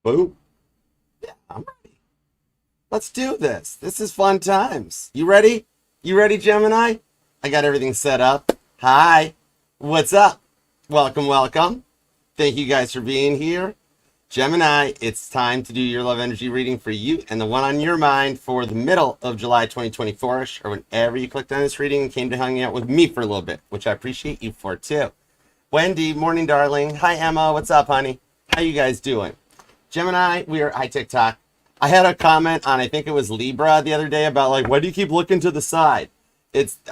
Boom. Yeah, I'm ready. Let's do this. This is fun times. You ready? You ready, Gemini? I got everything set up. Hi. What's up? Welcome, welcome. Thank you guys for being here. Gemini, it's time to do your love energy reading for you and the one on your mind for the middle of July 2024-ish, or whenever you clicked on this reading and came to hang out with me for a little bit, which I appreciate you for too. Wendy, morning, darling. Hi, Emma. What's up, honey? How you guys doing? Gemini, hi, TikTok. I had a comment on, I think it was Libra the other day about like, why do you keep looking to the side?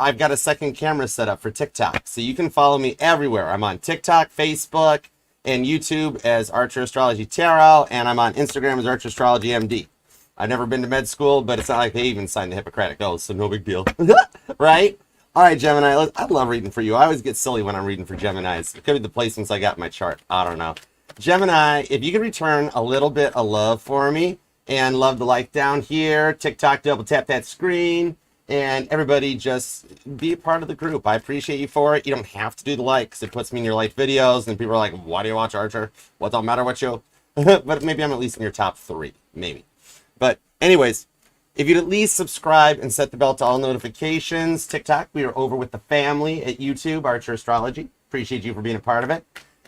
I've got a second camera set up for TikTok, so you can follow me everywhere. I'm on TikTok, Facebook, and YouTube as Archer Astrology Tarot, and I'm on Instagram as Archer Astrology MD. I've never been to med school, but it's not like they even signed the Hippocratic Oath, so no big deal. Right? All right, Gemini, I love reading for you. I always get silly when I'm reading for Geminis. It could be the placements I got in my chart. I don't know. Gemini, if you could return a little bit of love for me, and love the like down here, TikTok, double tap that screen, and everybody just be a part of the group. I appreciate you for it. You don't have to do the like because it puts me in your like videos and people are like, why do you watch Archer? Well, it don't matter what you but maybe I'm at least in your top 3, maybe. But anyways, if you'd at least subscribe and set the bell to all notifications. TikTok, we are over with the family at YouTube, Archer Astrology. Appreciate you for being a part of it.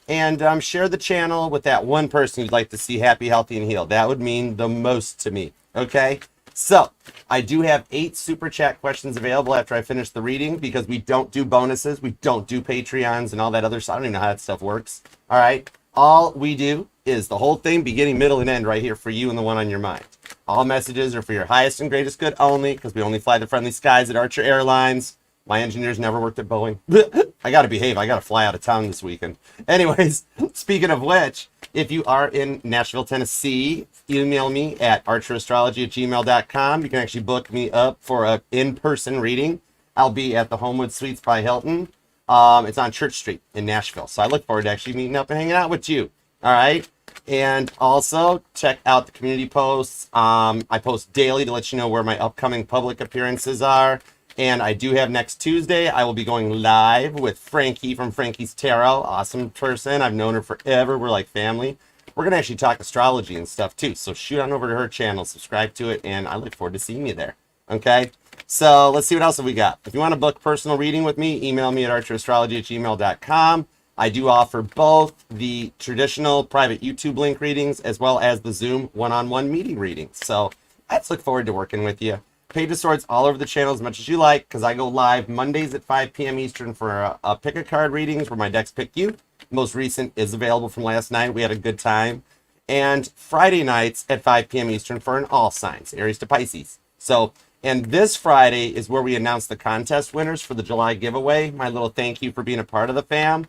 And share the channel with that one person you'd like to see happy, healthy, and healed. That would mean the most to me, okay? So, I do have 8 super chat questions available after I finish the reading because we don't do bonuses, we don't do Patreons and all that other stuff. I don't even know how that stuff works. All right? All we do is the whole thing, beginning, middle, and end right here for you and the one on your mind. All messages are for your highest and greatest good only because we only fly the friendly skies at Archer Airlines. My engineers never worked at Boeing. I got to behave. I got to fly out of town this weekend. Anyways, speaking of which, if you are in Nashville, Tennessee, email me at archerastrology@gmail.com. You can actually book me up for an in-person reading. I'll be at the Homewood Suites by Hilton. It's on Church Street in Nashville. So I look forward to actually meeting up and hanging out with you. All right? And also, check out the community posts. I post daily to let you know where my upcoming public appearances are. And I do have next Tuesday, I will be going live with Frankie from Frankie's Tarot. Awesome person. I've known her forever. We're like family. We're going to actually talk astrology and stuff too. So shoot on over to her channel, subscribe to it, and I look forward to seeing you there. Okay? So let's see what else have we got. If you want to book personal reading with me, email me at archerastrology@gmail.com. I do offer both the traditional private YouTube link readings as well as the Zoom one-on-one meeting readings. So I just look forward to working with you. Page of Swords all over the channel as much as you like because I go live Mondays at 5 p.m. Eastern for a pick a card readings where my decks pick you. Most recent is available from last night. We had a good time. And Friday nights at 5 p.m. Eastern for an all signs, Aries to Pisces. So, and this Friday is where we announce the contest winners for the July giveaway. My little thank you for being a part of the fam.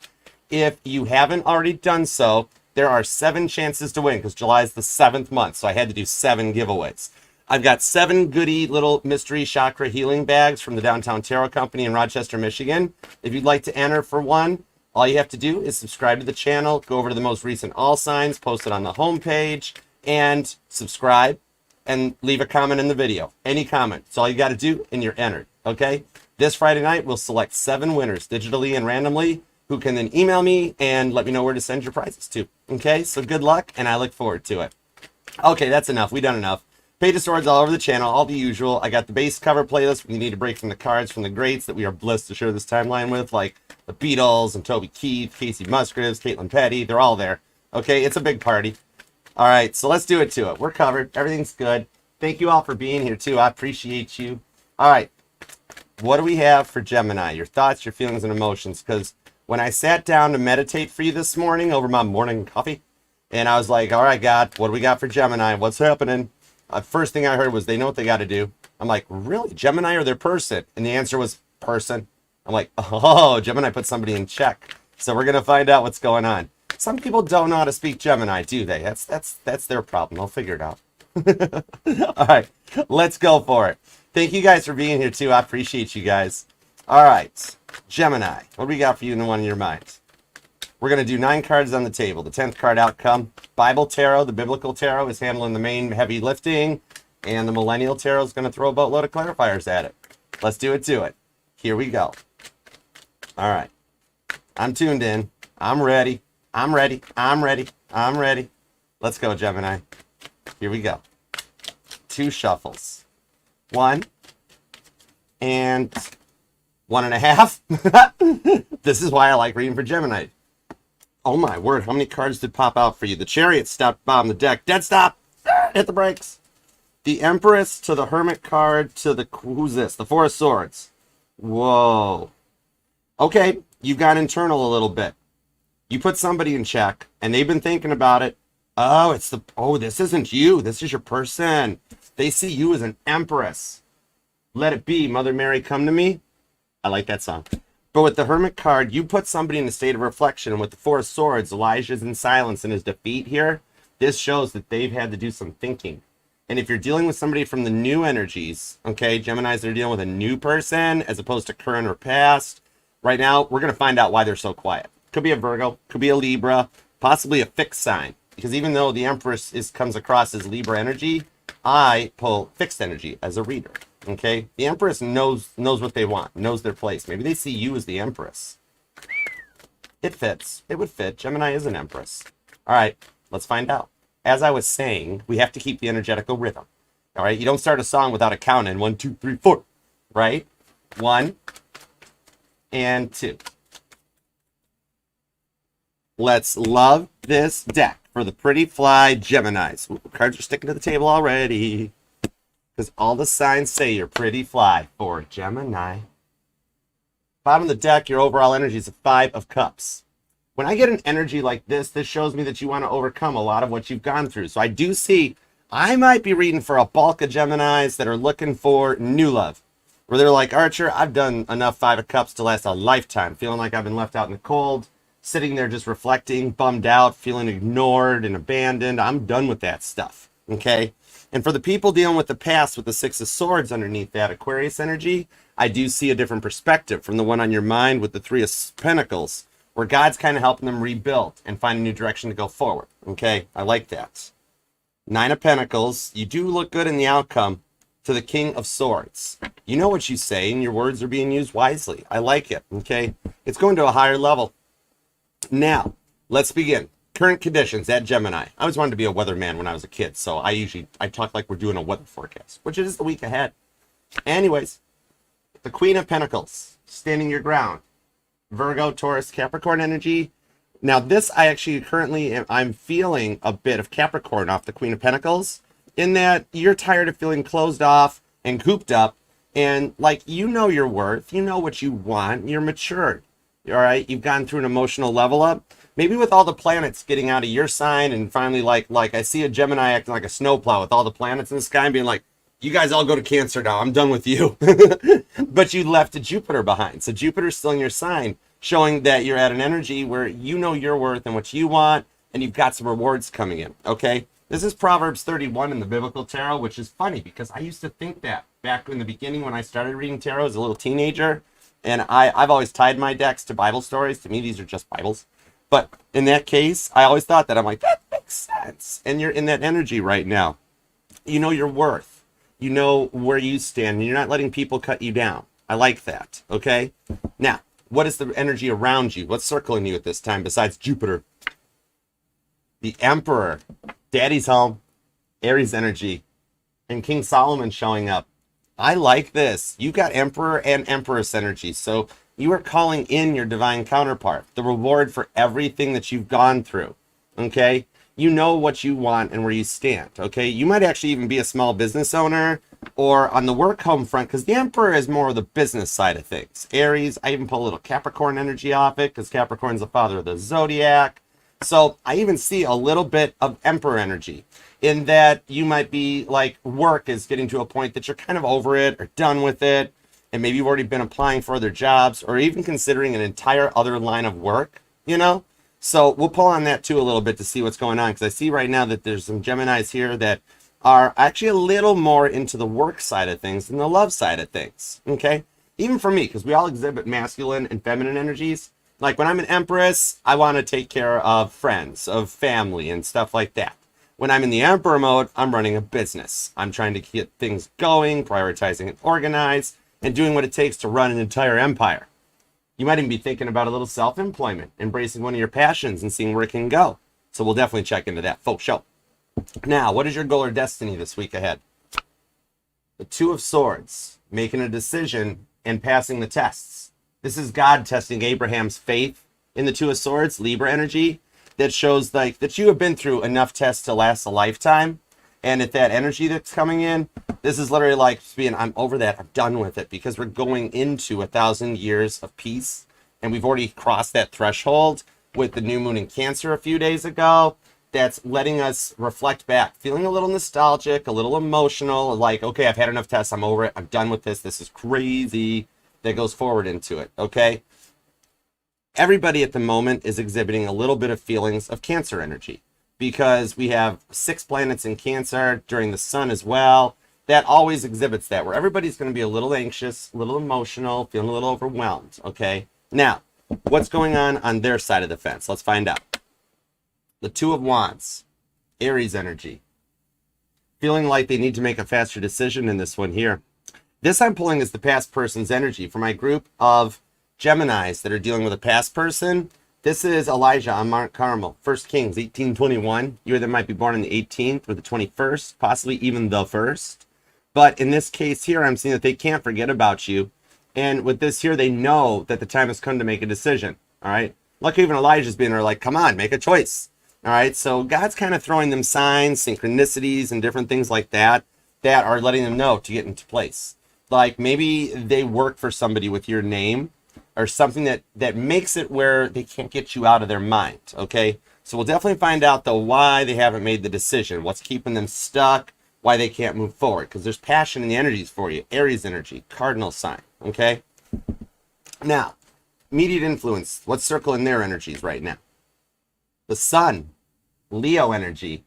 If you haven't already done so, there are 7 chances to win because July is the 7th month. So I had to do 7 giveaways. I've got 7 goody little mystery chakra healing bags from the Downtown Tarot Company in Rochester, Michigan. If you'd like to enter for one, all you have to do is subscribe to the channel, go over to the most recent all signs, post it on the homepage, and subscribe and leave a comment in the video. Any comment. It's all you got to do, and you're entered. Okay? This Friday night, we'll select 7 winners digitally and randomly who can then email me and let me know where to send your prizes to. Okay? So good luck, and I look forward to it. Okay, that's enough. We've done enough. Page of Swords all over the channel, all the usual. I got the base cover playlist when you need a break from the cards from the greats that we are blessed to share this timeline with, like the Beatles and Toby Keith, Casey Musgraves, Caitlin Petty. They're all there. Okay, it's a big party. All right, so let's do it to it. We're covered. Everything's good. Thank you all for being here, too. I appreciate you. All right, what do we have for Gemini? Your thoughts, your feelings, and emotions. Because when I sat down to meditate for you this morning over my morning coffee, and I was like, all right, God, what do we got for Gemini? What's happening? First thing I heard was they know what they got to do. I'm like, really? Gemini or their person? And the answer was person. I'm like, oh, Gemini put somebody in check. So we're going to find out what's going on. Some people don't know how to speak Gemini, do they? That's their problem. They'll figure it out. All right, let's go for it. Thank you guys for being here too. I appreciate you guys. All right, Gemini, what do we got for you in the one in your mind? We're going to do 9 cards on the table. The 10th card outcome, Bible Tarot, the Biblical Tarot, is handling the main heavy lifting, and the Millennial Tarot is going to throw a boatload of clarifiers at it. Let's do it to it. Here we go. All right. I'm tuned in. I'm ready. I'm ready. I'm ready. I'm ready. Let's go, Gemini. Here we go. 2 shuffles. 1 and 1.5. This is why I like reading for Gemini. Oh my word, how many cards did pop out for you? The Chariot stopped bottom of the deck. Dead stop! Hit the brakes. The Empress to the Hermit card to the... Who's this? The Four of Swords. Whoa. Okay, you got internal a little bit. You put somebody in check, and they've been thinking about it. Oh, it's the... Oh, this isn't you. This is your person. They see you as an Empress. Let it be. Mother Mary, come to me. I like that song. But with the Hermit card, you put somebody in a state of reflection. And with the Four of Swords, Elijah's in silence and his defeat here. This shows that they've had to do some thinking. And if you're dealing with somebody from the new energies, okay, Geminis are dealing with a new person as opposed to current or past. Right now, we're going to find out why they're so quiet. Could be a Virgo, could be a Libra, possibly a fixed sign. Because even though the Empress comes across as Libra energy, I pull fixed energy as a reader. Okay, the Empress knows what they want, knows their place. Maybe they see you as the Empress. It fits. It would fit. Gemini is an Empress. All right, let's find out. As I was saying, we have to keep the energetical rhythm. All right, you don't start a song without a count in 1, 2, 3, 4. Right? 1 and 2. Let's love this deck for the pretty fly Geminis. Ooh, cards are sticking to the table already. Because all the signs say you're pretty fly for Gemini. Bottom of the deck, your overall energy is a 5 of Cups. When I get an energy like this, this shows me that you want to overcome a lot of what you've gone through. So I do see, I might be reading for a bulk of Geminis that are looking for new love. Where they're like, Archer, I've done enough 5 of Cups to last a lifetime. Feeling like I've been left out in the cold. Sitting there just reflecting, bummed out, feeling ignored and abandoned. I'm done with that stuff. Okay? And for the people dealing with the past with the 6 of Swords underneath that Aquarius energy, I do see a different perspective from the one on your mind with the 3 of Pentacles, where God's kind of helping them rebuild and find a new direction to go forward. Okay, I like that. 9 of Pentacles, you do look good in the outcome to the King of Swords. You know what you say, and your words are being used wisely. I like it, okay? It's going to a higher level. Now, let's begin. Current conditions at Gemini. I always wanted to be a weatherman when I was a kid, so I talk like we're doing a weather forecast, which is the week ahead. Anyways, the Queen of Pentacles, standing your ground. Virgo, Taurus, Capricorn energy. Now this, I actually I'm feeling a bit of Capricorn off the Queen of Pentacles, in that you're tired of feeling closed off and cooped up, and like, you know your worth, you know what you want, you're matured. All right, you've gone through an emotional level up. Maybe with all the planets getting out of your sign, and finally, like I see a Gemini acting like a snowplow with all the planets in the sky and being like, you guys all go to Cancer now, I'm done with you. But you left a Jupiter behind. So Jupiter's still in your sign, showing that you're at an energy where you know your worth and what you want, and you've got some rewards coming in, okay? This is Proverbs 31 in the Biblical Tarot, which is funny because I used to think that back in the beginning when I started reading tarot as a little teenager. And I've always tied my decks to Bible stories. To me, these are just Bibles. But in that case, I always thought that. I'm like, that makes sense. And you're in that energy right now. You know your worth. You know where you stand. And you're not letting people cut you down. I like that. Okay? Now, what is the energy around you? What's circling you at this time besides Jupiter? The Emperor. Daddy's home. Aries energy. And King Solomon showing up. I like this. You got Emperor and Empress energy. So you are calling in your divine counterpart, the reward for everything that you've gone through. Okay? You know what you want and where you stand. Okay? You might actually even be a small business owner or on the work home front, because the Emperor is more of the business side of things. Aries, I even pull a little Capricorn energy off it because Capricorn's the father of the Zodiac. So I even see a little bit of Emperor energy in that you might be like, work is getting to a point that you're kind of over it or done with it. And maybe you've already been applying for other jobs or even considering an entire other line of work, you know? So we'll pull on that too a little bit to see what's going on. Because I see right now that there's some Geminis here that are actually a little more into the work side of things than the love side of things, okay? Even for me, because we all exhibit masculine and feminine energies. Like when I'm an Empress, I want to take care of friends, of family and stuff like that. When I'm in the Emperor mode, I'm running a business. I'm trying to get things going, prioritizing and organized, and doing what it takes to run an entire empire. You might even be thinking about a little self-employment, embracing one of your passions and seeing where it can go. So we'll definitely check into that. Faux show. Now, what is your goal or destiny this week ahead? The Two of Swords, making a decision and passing the tests. This is God testing Abraham's faith in the Two of Swords, Libra energy, that shows like that you have been through enough tests to last a lifetime. And at that energy that's coming in, this is literally like being, I'm over that, I'm done with it, because we're going into 1,000 years of peace. And we've already crossed that threshold with the new moon in Cancer a few days ago. That's letting us reflect back, feeling a little nostalgic, a little emotional, like, okay, I've had enough tests, I'm over it, I'm done with this, this is crazy. That goes forward into it, okay? Everybody at the moment is exhibiting a little bit of feelings of Cancer energy, because we have 6 planets in Cancer during the sun as well. That always exhibits that, where everybody's going to be a little anxious, a little emotional, feeling a little overwhelmed, okay? Now, what's going on their side of the fence? Let's find out. The Two of Wands, Aries energy. Feeling like they need to make a faster decision in this one here. This I'm pulling is the past person's energy. For my group of Geminis that are dealing with a past person, this is Elijah on Mount Carmel, 1 Kings 18:21. You either might be born on the 18th or the 21st, possibly even the 1st. But in this case here, I'm seeing that they can't forget about you. And with this here, they know that the time has come to make a decision, all right? Look, even Elijah's being there like, come on, make a choice, all right? So God's kind of throwing them signs, synchronicities, and different things like that that are letting them know to get into place. Like maybe they work for somebody with your name or something that makes it where they can't get you out of their mind, okay? So we'll definitely find out, though, why they haven't made the decision, what's keeping them stuck, why they can't move forward, because there's passion in the energies for you. Aries energy, cardinal sign, okay? Now, immediate influence, what's circling their energies right now? The sun, Leo energy.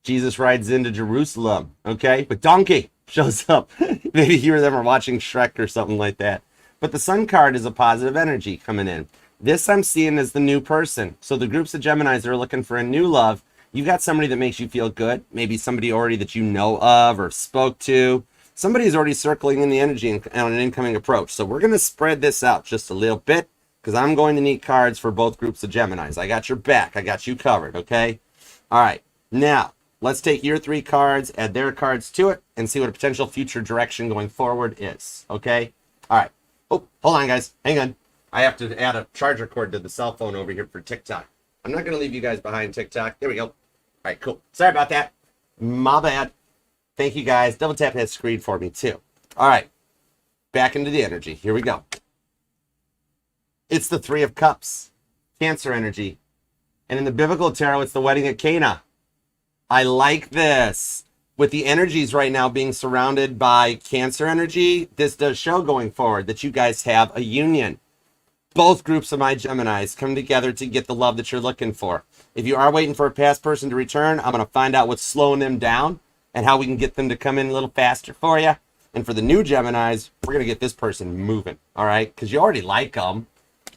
Jesus rides into Jerusalem, okay? But donkey shows up. Maybe you or them are watching Shrek or something like that. But the sun card is a positive energy coming in. This I'm seeing as the new person. So the groups of Geminis that are looking for a new love, you got somebody that makes you feel good. Maybe somebody already that you know of or spoke to. Somebody's already circling in the energy on an incoming approach. So we're going to spread this out just a little bit, because I'm going to need cards for both groups of Geminis. I got your back. I got you covered, okay? All right. Now, let's take your 3 cards, add their cards to it, and see what a potential future direction going forward is, okay? All right. Oh, hold on, guys. Hang on. I have to add a charger cord to the cell phone over here for TikTok. I'm not going to leave you guys behind TikTok. There we go. All right, cool. Sorry about that. My bad. Thank you, guys. Double tap that screen for me, too. All right. Back into the energy. Here we go. It's the 3 of Cups. Cancer energy. And in the biblical tarot, it's the wedding at Cana. I like this. With the energies right now being surrounded by Cancer energy, this does show going forward that you guys have a union. Both groups of my Geminis come together to get the love that you're looking for. If you are waiting for a past person to return, I'm going to find out what's slowing them down and how we can get them to come in a little faster for you. And for the new Geminis, we're going to get this person moving, all right? Because you already like them.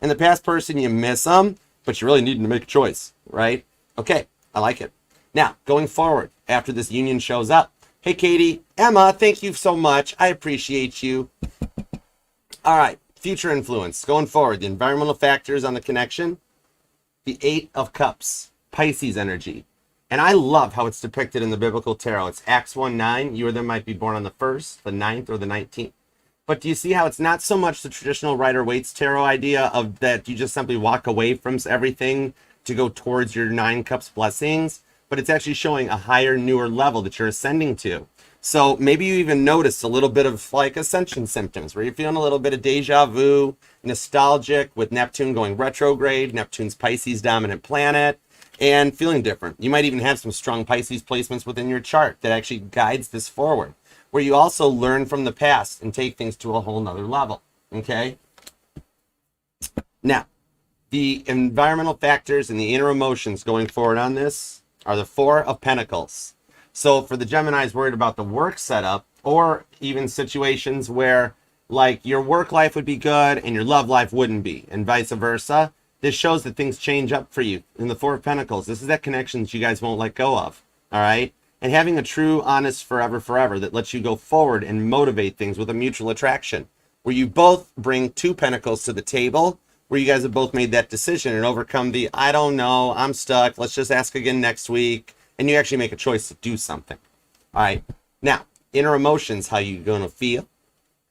And the past person, you miss them, but you really need to make a choice, right? Okay, I like it. Now, going forward, after this union shows up, hey, Katie, Emma, thank you so much. I appreciate you. All right, future influence. Going forward, the environmental factors on the connection, the 8 of Cups, Pisces energy. And I love how it's depicted in the biblical tarot. It's Acts 1:9. You or them might be born on the 1st, the 9th, or the 19th. But do you see how it's not so much the traditional Rider-Waite's tarot idea of that you just simply walk away from everything to go towards your 9 Cups blessings, but it's actually showing a higher, newer level that you're ascending to. So maybe you even notice a little bit of like ascension symptoms where you're feeling a little bit of deja vu, nostalgic with Neptune going retrograde, Neptune's Pisces dominant planet, and feeling different. You might even have some strong Pisces placements within your chart that actually guides this forward, where you also learn from the past and take things to a whole nother level, okay? Now, the environmental factors and the inner emotions going forward on this are the 4 of Pentacles. So for the Geminis worried about the work setup, or even situations where like your work life would be good and your love life wouldn't be, and vice versa, this shows that things change up for you. In the 4 of Pentacles, this is that connection that you guys won't let go of, all right? And having a true, honest, forever that lets you go forward and motivate things with a mutual attraction, where you both bring 2 Pentacles to the table, where you guys have both made that decision and overcome the, I don't know, I'm stuck, let's just ask again next week, and you actually make a choice to do something. All right. Now, inner emotions, how you going to feel?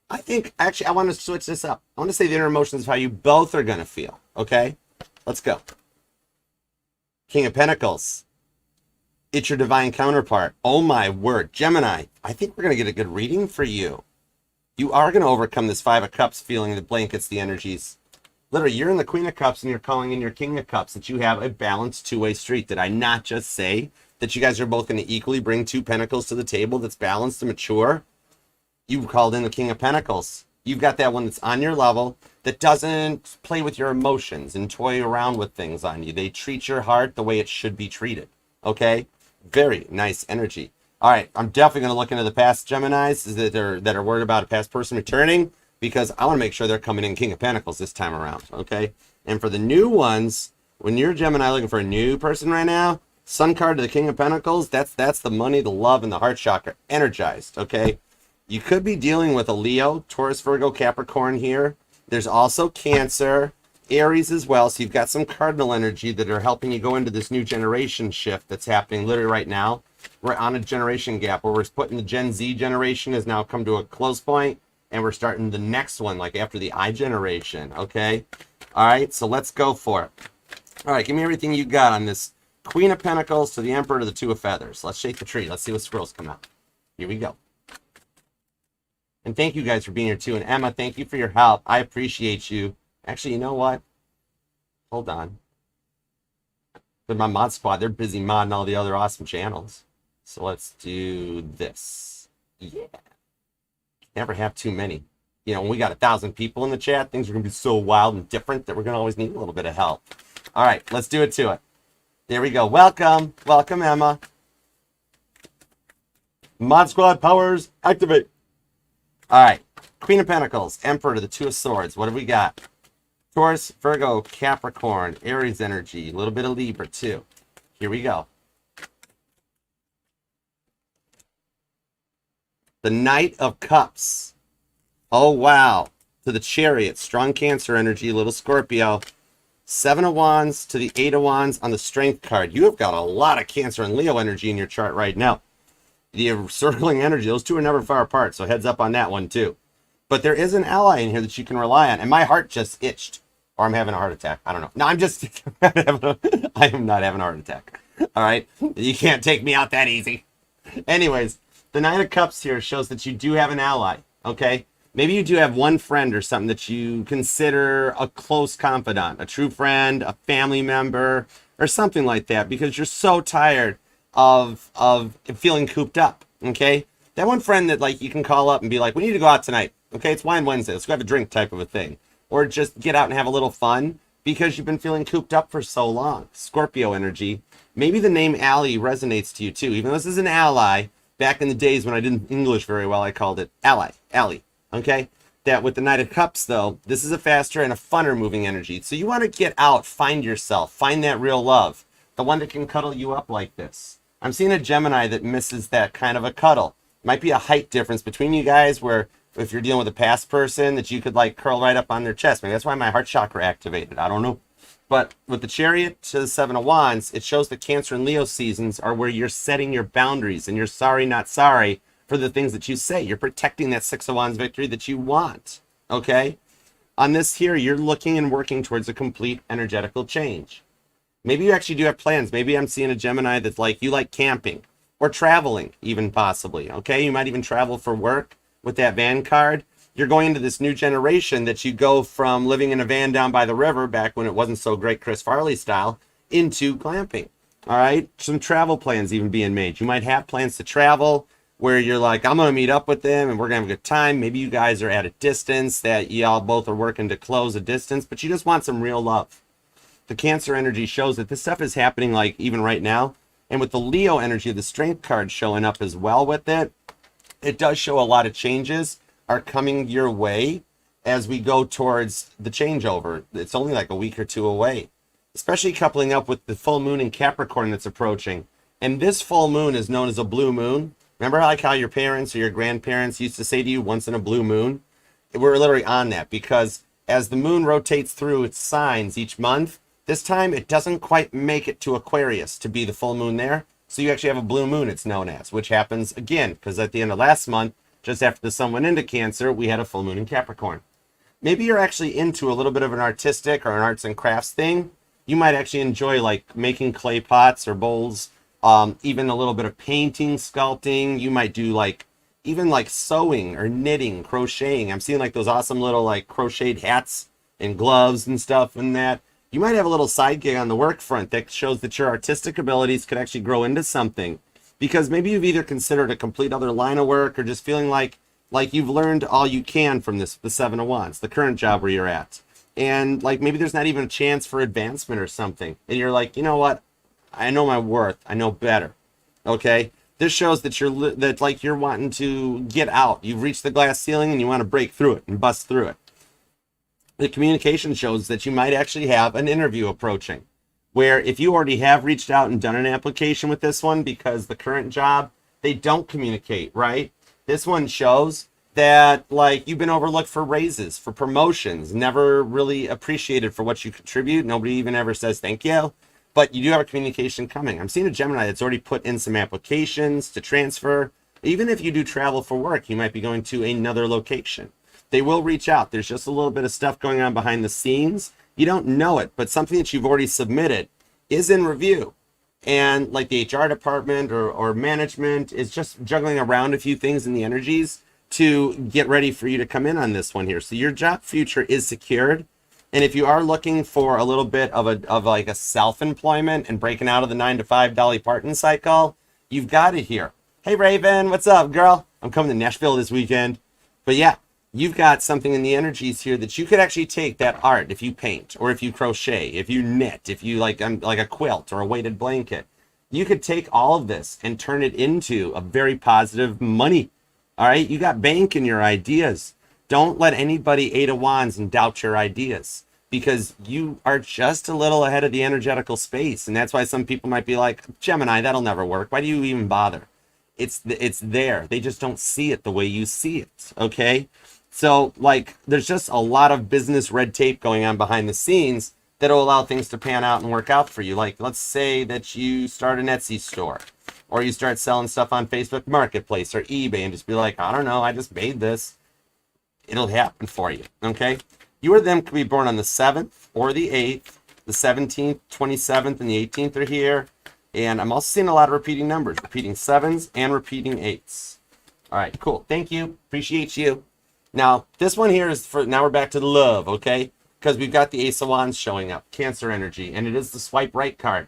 I think, actually, I want to switch this up. I want to say the inner emotions of how you both are going to feel. Okay? Let's go. King of Pentacles. It's your divine counterpart. Oh my word. Gemini, I think we're going to get a good reading for you. You are going to overcome this Five of Cups feeling that blankets the energies. Literally, you're in the Queen of Cups and you're calling in your King of Cups, that you have a balanced two-way street. Did I not just say that you guys are both going to equally bring two pentacles to the table that's balanced and mature? You called in the King of Pentacles. You've got that one that's on your level, that doesn't play with your emotions and toy around with things on you. They treat your heart the way it should be treated. Okay? Very nice energy. All right, I'm definitely going to look into the past Geminis that are worried about a past person returning, because I want to make sure they're coming in King of Pentacles this time around. Okay? And for the new ones, when you're a Gemini looking for a new person right now, Sun card to the King of Pentacles, that's the money, the love, and the heart chakra energized. Okay? You could be dealing with a Leo, Taurus, Virgo, Capricorn here. There's also Cancer, Aries as well. So you've got some cardinal energy that are helping you go into this new generation shift that's happening literally right now. We're on a generation gap where we're putting the Gen Z generation has now come to a close point, and we're starting the next one, like after the I generation. Okay? All right, so let's go for it. All right, give me everything you got on this Queen of Pentacles to the Emperor to the Two of Feathers. Let's shake the tree. Let's see what squirrels come out. Here we go. And thank you guys for being here too. And Emma, thank you for your help. I appreciate you. Actually, you know what? Hold on. But my mod squad, they're busy modding all the other awesome channels. So let's do this. Yeah. Never have too many. You know, when we got 1,000 people in the chat, things are going to be so wild and different that we're going to always need a little bit of help. All right, let's do it to it. There we go. Welcome. Welcome, Emma. Mod squad powers activate. All right, Queen of Pentacles, Emperor to the Two of Swords. What have we got? Taurus, Virgo, Capricorn, Aries energy, a little bit of Libra too. Here we go. The Knight of Cups. Oh, wow. To the Chariot, strong Cancer energy, little Scorpio. Seven of Wands to the Eight of Wands on the Strength card. You have got a lot of Cancer and Leo energy in your chart right now. The circling energy, those two are never far apart, so heads up on that one too. But there is an ally in here that you can rely on, and my heart just itched. Or I'm having a heart attack. I don't know. No, I'm just... I am not having a heart attack. All right? You can't take me out that easy. Anyways, the Knight of Cups here shows that you do have an ally, okay? Maybe you do have one friend or something that you consider a close confidant, a true friend, a family member, or something like that, because you're so tired of feeling cooped up, okay? That one friend that, like, you can call up and be like, we need to go out tonight, okay? It's Wine Wednesday. Let's go have a drink type of a thing. Or just get out and have a little fun because you've been feeling cooped up for so long. Scorpio energy. Maybe the name Ally resonates to you, too. Even though this is an ally, back in the days when I didn't English very well, I called it Ally, okay? That with the Knight of Cups, though, this is a faster and a funner moving energy. So you want to get out, find yourself, find that real love, the one that can cuddle you up like this. I'm seeing a Gemini that misses that kind of a cuddle. Might be a height difference between you guys where if you're dealing with a past person that you could like curl right up on their chest. Maybe that's why my heart chakra activated. I don't know. But with the Chariot to the Seven of Wands, it shows that Cancer and Leo seasons are where you're setting your boundaries and you're sorry, not sorry for the things that you say. You're protecting that Six of Wands victory that you want. Okay? On this here, you're looking and working towards a complete energetical change. Maybe you actually do have plans. Maybe I'm seeing a Gemini that's like, you like camping or traveling even possibly, okay? You might even travel for work with that van card. You're going into this new generation that you go from living in a van down by the river back when it wasn't so great Chris Farley style into glamping, all right? Some travel plans even being made. You might have plans to travel where you're like, I'm going to meet up with them and we're going to have a good time. Maybe you guys are at a distance that y'all both are working to close a distance, but you just want some real love. The Cancer energy shows that this stuff is happening like even right now. And with the Leo energy, the Strength card showing up as well with it, it does show a lot of changes are coming your way as we go towards the changeover. It's only like a week or two away, especially coupling up with the full moon in Capricorn that's approaching. And this full moon is known as a blue moon. Remember like how your parents or your grandparents used to say to you once in a blue moon? We're literally on that because as the moon rotates through its signs each month, this time it doesn't quite make it to Aquarius to be the full moon there. So you actually have a blue moon, it's known as, which happens again, because at the end of last month, just after the sun went into Cancer, we had a full moon in Capricorn. Maybe you're actually into a little bit of an artistic or an arts and crafts thing. You might actually enjoy like making clay pots or bowls, even a little bit of painting, sculpting. You might do like even like sewing or knitting, crocheting. I'm seeing like those awesome little like crocheted hats and gloves and stuff and that. You might have a little side gig on the work front that shows that your artistic abilities could actually grow into something. Because maybe you've either considered a complete other line of work or just feeling like you've learned all you can from the Seven of Wands, the current job where you're at. And like maybe there's not even a chance for advancement or something. And you're like, you know what? I know my worth. I know better. Okay? This shows that you're wanting to get out. You've reached the glass ceiling and you want to break through it and bust through it. The communication shows that you might actually have an interview approaching, where if you already have reached out and done an application with this one, because the current job, they don't communicate, right? This one shows that like you've been overlooked for raises, for promotions, never really appreciated for what you contribute. Nobody even ever says thank you, but you do have a communication coming. I'm seeing a Gemini that's already put in some applications to transfer. Even if you do travel for work, you might be going to another location. They will reach out. There's just a little bit of stuff going on behind the scenes. You don't know it, but something that you've already submitted is in review. And like the HR department or management is just juggling around a few things in the energies to get ready for you to come in on this one here. So your job future is secured. And if you are looking for a little bit of like a self-employment and breaking out of the 9-to-5 Dolly Parton cycle, you've got it here. Hey Raven, what's up, girl? I'm coming to Nashville this weekend. But yeah, you've got something in the energies here that you could actually take that art, if you paint or if you crochet, if you knit, if you like a quilt or a weighted blanket. You could take all of this and turn it into a very positive money. All right, you got bank in your ideas. Don't let anybody 8 of Wands and doubt your ideas, because you are just a little ahead of the energetical space. And that's why some people might be like, Gemini, that'll never work. Why do you even bother? It's there. They just don't see it the way you see it. Okay. So like there's just a lot of business red tape going on behind the scenes that'll allow things to pan out and work out for you. Like let's say that you start an Etsy store, or you start selling stuff on Facebook Marketplace or eBay and just be like, I don't know, I just made this. It'll happen for you. Okay. You or them could be born on the 7th or the 8th, the 17th, 27th, and the 18th are here. And I'm also seeing a lot of repeating numbers, repeating 7s and repeating 8s. All right, cool. Thank you. Appreciate you. Now, this one here is for, now we're back to the love, okay? Because we've got the Ace of Wands showing up, Cancer energy, and it is the swipe right card.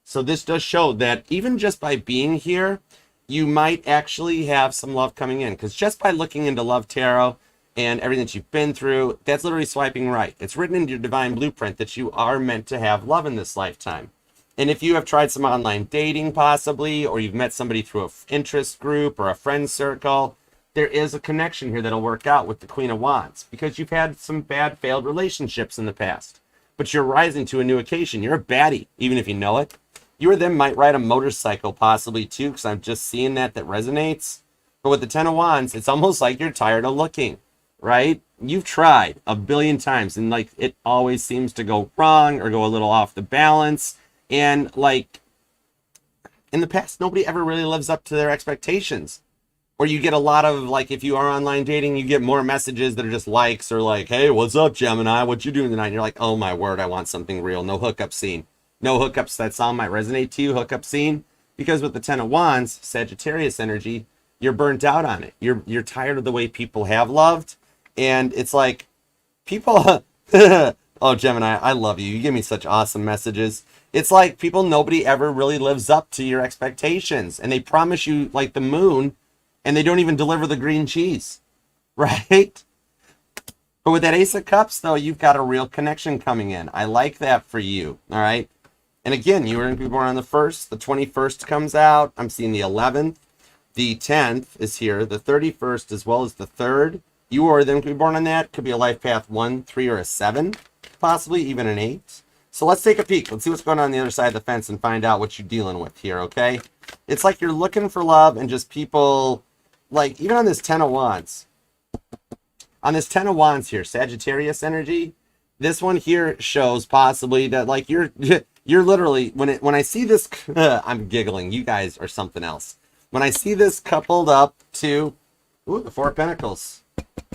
So this does show that even just by being here, you might actually have some love coming in. Because just by looking into Love Tarot and everything that you've been through, that's literally swiping right. It's written into your divine blueprint that you are meant to have love in this lifetime. And if you have tried some online dating possibly, or you've met somebody through an interest group or a friend circle, there is a connection here that'll work out with the Queen of Wands, because you've had some bad failed relationships in the past, but you're rising to a new occasion. You're a baddie, even if you know it. You or them might ride a motorcycle possibly too, because I'm just seeing that resonates. But with the 10 of Wands, it's almost like you're tired of looking, right? You've tried a billion times and like it always seems to go wrong or go a little off the balance. And like in the past, nobody ever really lives up to their expectations. Or you get a lot of, like, if you are online dating, you get more messages that are just likes or like, hey, what's up, Gemini? What you doing tonight? And you're like, oh my word, I want something real. No hookup scene. No hookups. That song might resonate to you, hookup scene. Because with the 10 of Wands, Sagittarius energy, you're burnt out on it. You're tired of the way people have loved. And it's like, people, oh, Gemini, I love you. You give me such awesome messages. It's like people, nobody ever really lives up to your expectations. And they promise you like the moon, and they don't even deliver the green cheese, right? But with that Ace of Cups, though, you've got a real connection coming in. I like that for you, all right? And again, you were going to be born on the 1st. The 21st comes out. I'm seeing the 11th. The 10th is here. The 31st as well as the 3rd. You or them could be born on that. Could be a life path 1, 3, or a 7. Possibly even an 8. So let's take a peek. Let's see what's going on the other side of the fence and find out what you're dealing with here, okay? It's like you're looking for love and just people... Like, even on this 10 of Wands, here, Sagittarius energy, this one here shows possibly that, like, you're You're literally, when I see this, I'm giggling. You guys are something else. When I see this coupled up to, ooh, the Four of Pentacles.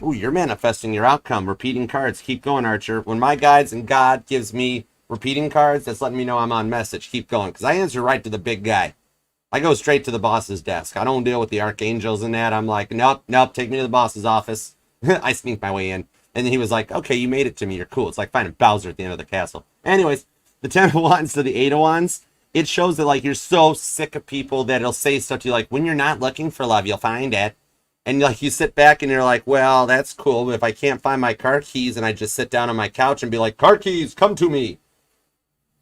Ooh, you're manifesting your outcome. Repeating cards. Keep going, Archer. When my guides and God gives me repeating cards, that's letting me know I'm on message. Keep going. Because I answer right to the big guy. I go straight to the boss's desk. I don't deal with the archangels and that. I'm like, nope, take me to the boss's office. I sneak my way in. And then he was like, okay, you made it to me. You're cool. It's like finding Bowser at the end of the castle. Anyways, the 10 of Wands to the 8 of Wands, it shows that, like, you're so sick of people that it'll say stuff to you like, when you're not looking for love, you'll find it. And like, you sit back and you're like, well, that's cool, but if I can't find my car keys and I just sit down on my couch and be like, car keys, come to me,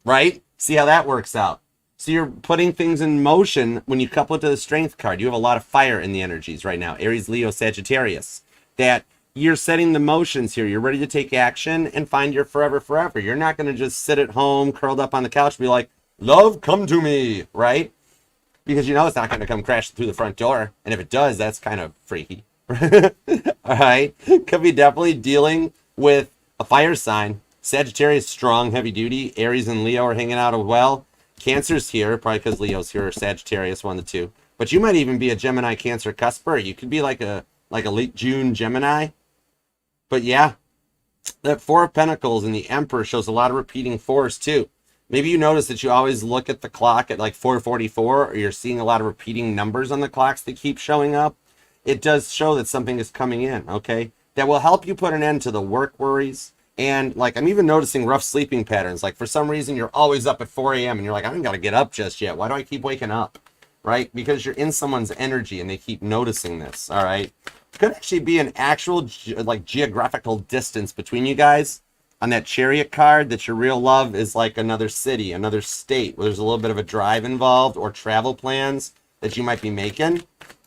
right? See how that works out. So you're putting things in motion when you couple it to the Strength card. You have a lot of fire in the energies right now. Aries, Leo, Sagittarius. That you're setting the motions here. You're ready to take action and find your forever. You're not going to just sit at home, curled up on the couch and be like, love, come to me, right? Because you know it's not going to come crashing through the front door. And if it does, that's kind of freaky. All right? Could be definitely dealing with a fire sign. Sagittarius, strong, heavy duty. Aries and Leo are hanging out as well. Cancer's here, probably because Leo's here, or Sagittarius, one of the two. But you might even be a Gemini, Cancer, cusper. You could be like a late June Gemini. But yeah, that Four of Pentacles and the Emperor shows a lot of repeating fours too. Maybe you notice that you always look at the clock at like 4:44, or you're seeing a lot of repeating numbers on the clocks that keep showing up. It does show that something is coming in, okay? That will help you put an end to the work worries. And like, I'm even noticing rough sleeping patterns. Like, for some reason, you're always up at 4 a.m. and you're like, I don't got to get up just yet. Why do I keep waking up? Right? Because you're in someone's energy and they keep noticing this, all right? Could actually be an actual like geographical distance between you guys. On that Chariot card, that your real love is like another city, another state, where there's a little bit of a drive involved, or travel plans that you might be making.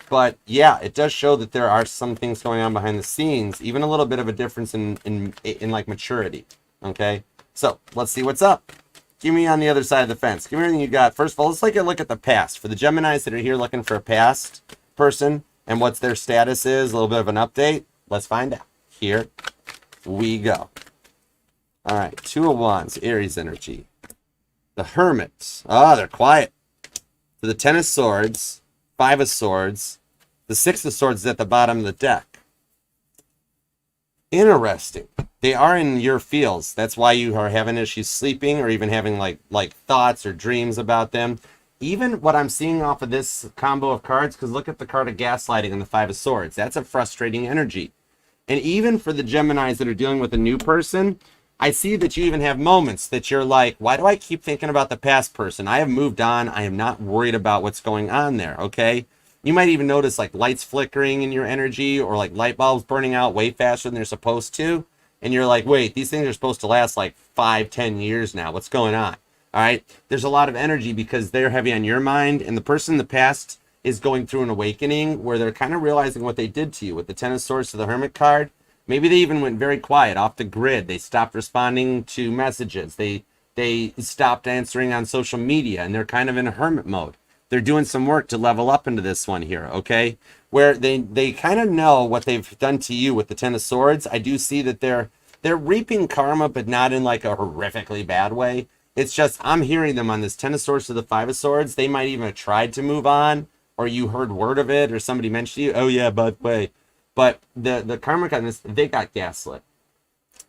But yeah, it does show that there are some things going on behind the scenes, even a little bit of a difference in like maturity. Okay, so let's see what's up. Give me on the other side of the fence. Give me everything you got. First of all, let's take a look at the past. For the Geminis that are here looking for a past person and what's their status is, a little bit of an update. Let's find out. Here we go. All right, Two of Wands, Aries energy. The Hermit. Ah, they're quiet. To the Ten of Swords, Five of Swords. The Six of Swords is at the bottom of the deck. Interesting. They are in your fields. That's why you are having issues sleeping, or even having like thoughts or dreams about them. Even what I'm seeing off of this combo of cards, because look at the card of gaslighting and the Five of Swords. That's a frustrating energy. And even for the Geminis that are dealing with a new person, I see that you even have moments that you're like, why do I keep thinking about the past person? I have moved on. I am not worried about what's going on there, okay? You might even notice like lights flickering in your energy, or like light bulbs burning out way faster than they're supposed to. And you're like, wait, these things are supposed to last like 5-10 years now. What's going on? All right? There's a lot of energy because they're heavy on your mind, and the person in the past is going through an awakening where they're kind of realizing what they did to you. With the Ten of Swords to the Hermit card, maybe they even went very quiet, off the grid. They stopped responding to messages. They stopped answering on social media, and they're kind of in a hermit mode. They're doing some work to level up into this one here, okay? Where they kind of know what they've done to you with the Ten of Swords. I do see that they're reaping karma, but not in like a horrifically bad way. It's just, I'm hearing them on this Ten of Swords to the Five of Swords. They might even have tried to move on, or you heard word of it, or somebody mentioned to you, oh yeah, by the way. But the karma on this, they got gaslit.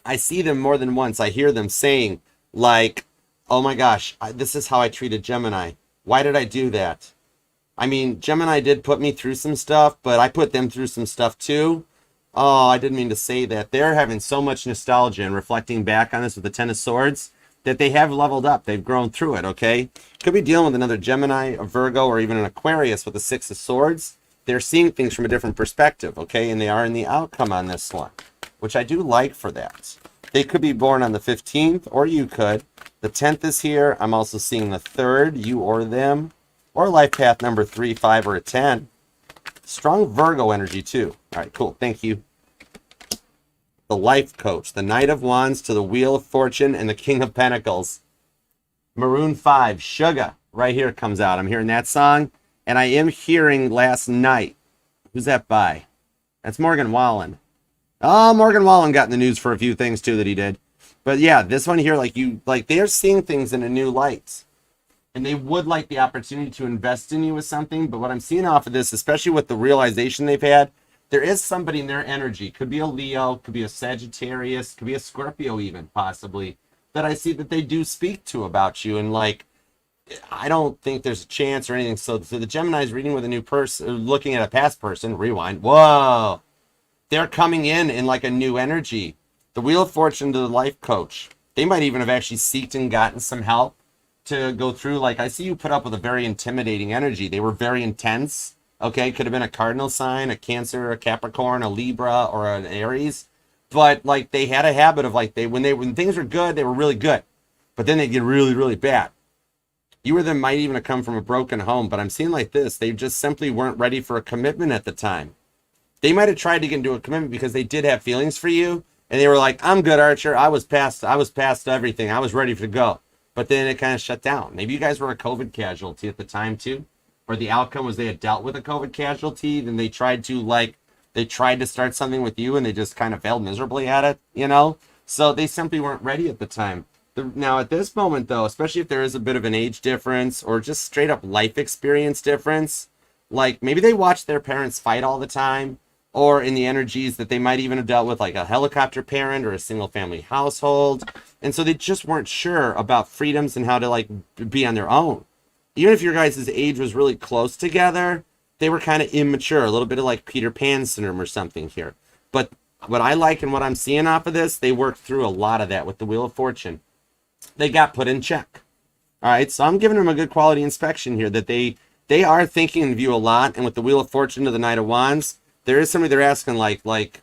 I see them more than once. I hear them saying, like, oh my gosh, this is how I treated Gemini. Why did I do that? I mean, Gemini did put me through some stuff, but I put them through some stuff too. Oh, I didn't mean to say that. They're having so much nostalgia and reflecting back on this with the Ten of Swords that they have leveled up. They've grown through it, okay? Could be dealing with another Gemini, a Virgo, or even an Aquarius with the Six of Swords. They're seeing things from a different perspective, okay? And they are in the outcome on this one, which I do like for that. They could be born on the 15th, or you could. The 10th is here. I'm also seeing the 3rd, you or them, or life path number 3, 5, or a 10. Strong Virgo energy, too. All right, cool. Thank you. The Life Coach, the Knight of Wands to the Wheel of Fortune, and the King of Pentacles. Maroon 5, Sugar, right here comes out. I'm hearing that song, and I am hearing Last Night. Who's that by? That's Morgan Wallen. Oh, Morgan Wallen got in the news for a few things, too, that he did. But yeah, this one here, like they're seeing things in a new light. And they would like the opportunity to invest in you with something. But what I'm seeing off of this, especially with the realization they've had, there is somebody in their energy, could be a Leo, could be a Sagittarius, could be a Scorpio even, possibly, that I see that they do speak to about you. And like, I don't think there's a chance or anything. So the Gemini's reading with a new person, looking at a past person, rewind. Whoa. They're coming in like a new energy. The Wheel of Fortune to the life coach. They might even have actually seeked and gotten some help to go through. Like, I see you put up with a very intimidating energy. They were very intense. Okay, could have been a cardinal sign, a Cancer, a Capricorn, a Libra, or an Aries. But like, they had a habit of like, when things were good, they were really good. But then they get really, really bad. You or them might even have come from a broken home, but I'm seeing like this. They just simply weren't ready for a commitment at the time. They might have tried to get into a commitment because they did have feelings for you, and they were like, I'm good, Archer. I was past everything. I was ready to go. But then it kind of shut down. Maybe you guys were a COVID casualty at the time too, or the outcome was they had dealt with a COVID casualty, then they tried to start something with you and they just kind of failed miserably at it, you know? So they simply weren't ready at the time. Now at this moment though, especially if there is a bit of an age difference or just straight up life experience difference, like maybe they watched their parents fight all the time, or in the energies that they might even have dealt with like a helicopter parent or a single family household. And so they just weren't sure about freedoms and how to like be on their own. Even if your guys' age was really close together, they were kind of immature, a little bit of like Peter Pan syndrome or something here. But what I like and what I'm seeing off of this, they worked through a lot of that with the Wheel of Fortune. They got put in check. All right, so I'm giving them a good quality inspection here that they are thinking of you a lot. And with the Wheel of Fortune to the Knight of Wands, there is somebody they're asking like,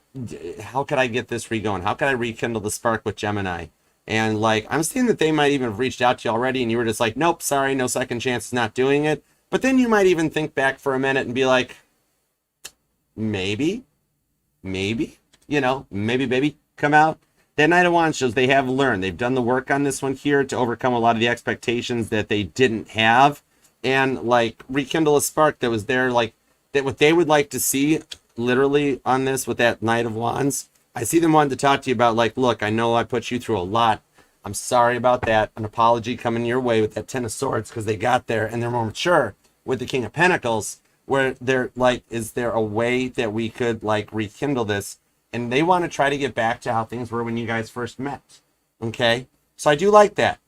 how could I get this re-going? How could I rekindle the spark with Gemini? And like, I'm seeing that they might even have reached out to you already and you were just like, nope, sorry, no second chance, not doing it. But then you might even think back for a minute and be like, maybe, you know, maybe baby, come out. That Knight of Wands shows they have learned. They've done the work on this one here to overcome a lot of the expectations that they didn't have and like rekindle a spark that was there, like that what they would like to see literally on this with that Knight of Wands. I see them wanting to talk to you about like, look, I know I put you through a lot. I'm sorry about that. An apology coming your way with that Ten of Swords because they got there and they're more mature with the King of Pentacles where they're like, is there a way that we could like rekindle this? And they want to try to get back to how things were when you guys first met. Okay? So I do like that.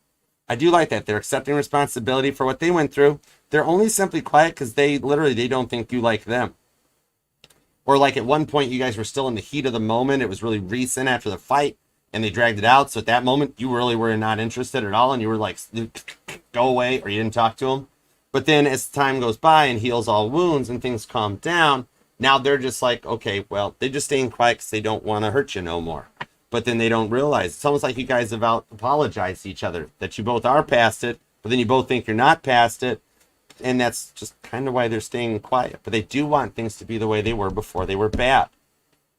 They're accepting responsibility for what they went through. They're only simply quiet because they don't think you like them. Or like at one point you guys were still in the heat of the moment. It was really recent after the fight and they dragged it out. So at that moment you really were not interested at all and you were like, go away, or you didn't talk to them. But then as time goes by and heals all wounds and things calm down, now they're just like, okay, well, they're just staying quiet because they don't want to hurt you no more. But then they don't realize. It's almost like you guys have apologized to each other, that you both are past it, but then you both think you're not past it. And that's just kind of why they're staying quiet. But they do want things to be the way they were before they were bad.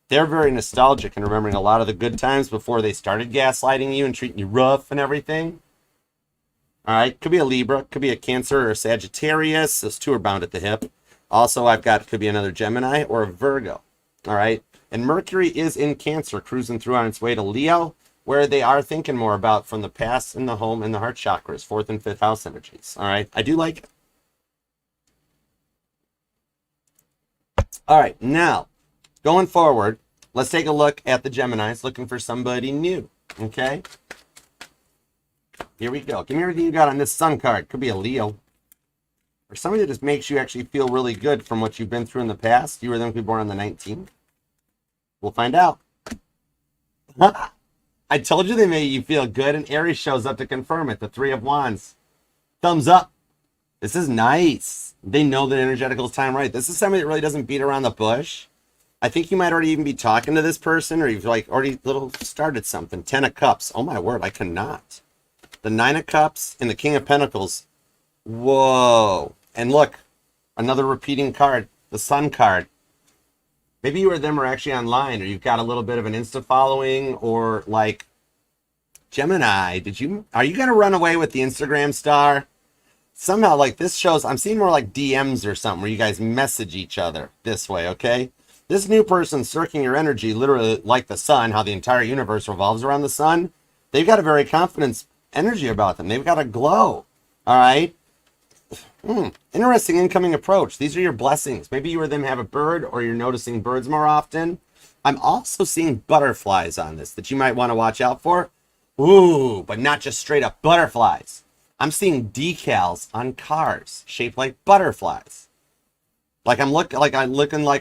They're very nostalgic and remembering a lot of the good times before they started gaslighting you and treating you rough and everything. All right, could be a Libra, could be a Cancer or a Sagittarius. Those two are bound at the hip. Also, I've got, could be another Gemini or a Virgo. All right, and Mercury is in Cancer, cruising through on its way to Leo, where they are thinking more about from the past and the home and the heart chakras, 4th and 5th house energies. All right, I do like it. All right, now, going forward, let's take a look at the Geminis looking for somebody new, okay? Here we go. Give me everything you got on this Sun card. Could be a Leo. Or somebody that just makes you actually feel really good from what you've been through in the past. You or them could be born on the 19th. We'll find out. I told you they made you feel good, and Aries shows up to confirm it. The Three of Wands. Thumbs up. This is nice. They know that energetical is time right. This is somebody that really doesn't beat around the bush. I think you might already even be talking to this person, or you've like already started something. 10 of Cups. Oh my word, I cannot. The 9 of Cups and the King of Pentacles. Whoa. And look, another repeating card, the Sun card. Maybe you or them are actually online, or you've got a little bit of an Insta following, or like, Gemini, are you going to run away with the Instagram star? Somehow, like, this shows, I'm seeing more like DMs or something where you guys message each other this way, okay? This new person circling your energy, literally like the sun, how the entire universe revolves around the sun. They've got a very confident energy about them. They've got a glow. All right. Interesting incoming approach. These are your blessings. Maybe you or them have a bird, or you're noticing birds more often. I'm also seeing butterflies on this that you might want to watch out for. Ooh, but not just straight up butterflies. I'm seeing decals on cars shaped like butterflies. Like I'm looking like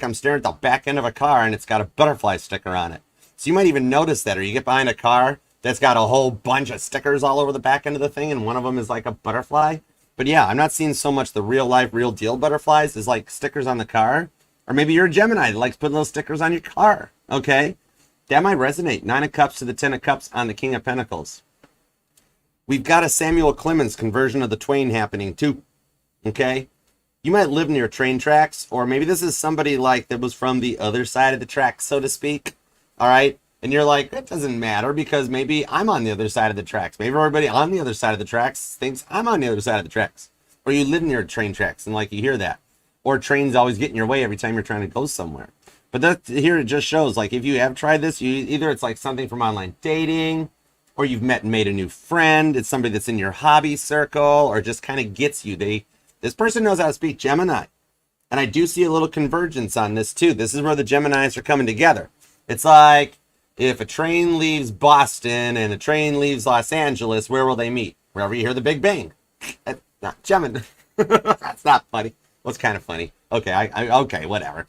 I'm staring at the back end of a car and it's got a butterfly sticker on it. So you might even notice that, or you get behind a car that's got a whole bunch of stickers all over the back end of the thing, and one of them is like a butterfly. But yeah, I'm not seeing so much the real life, real deal butterflies as like stickers on the car. Or maybe you're a Gemini that likes putting little stickers on your car. Okay? That might resonate. 9 of Cups to the 10 of Cups on the King of Pentacles. We've got a Samuel Clemens conversion of the twain happening too. Okay? You might live near train tracks, or maybe this is somebody like that was from the other side of the tracks, so to speak. All right? And you're like, that doesn't matter because maybe I'm on the other side of the tracks. Maybe everybody on the other side of the tracks thinks I'm on the other side of the tracks. Or you live near train tracks and like you hear that. Or trains always get in your way every time you're trying to go somewhere. But that here it just shows, like, if you have tried this, either it's like something from online dating, or you've met and made a new friend. It's somebody that's in your hobby circle, or just kind of gets you. This person knows how to speak Gemini. And I do see a little convergence on this too. This is where the Geminis are coming together. It's like if a train leaves Boston and a train leaves Los Angeles, where will they meet? Wherever you hear the Big Bang. That's not Gemini. That's not funny. What's kind of funny? Okay, okay, whatever.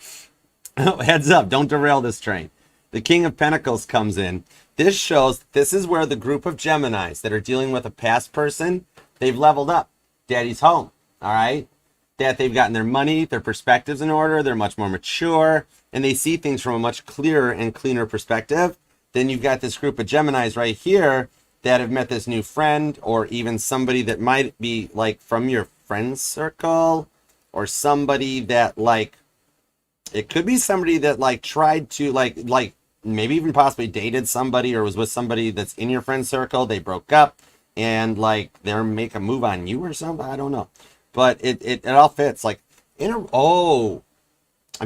Heads up, don't derail this train. The King of Pentacles comes in. This shows this is where the group of Geminis that are dealing with a past person, they've leveled up. Daddy's home, all right? That they've gotten their money, their perspectives in order, they're much more mature, and they see things from a much clearer and cleaner perspective. Then you've got this group of Geminis right here that have met this new friend, or even somebody that might be like from your friend circle, or somebody that like, it could be somebody that like tried to like maybe even possibly dated somebody or was with somebody that's in your friend circle. They broke up and like they're make a move on you or something. I don't know, but it all fits. Like I'm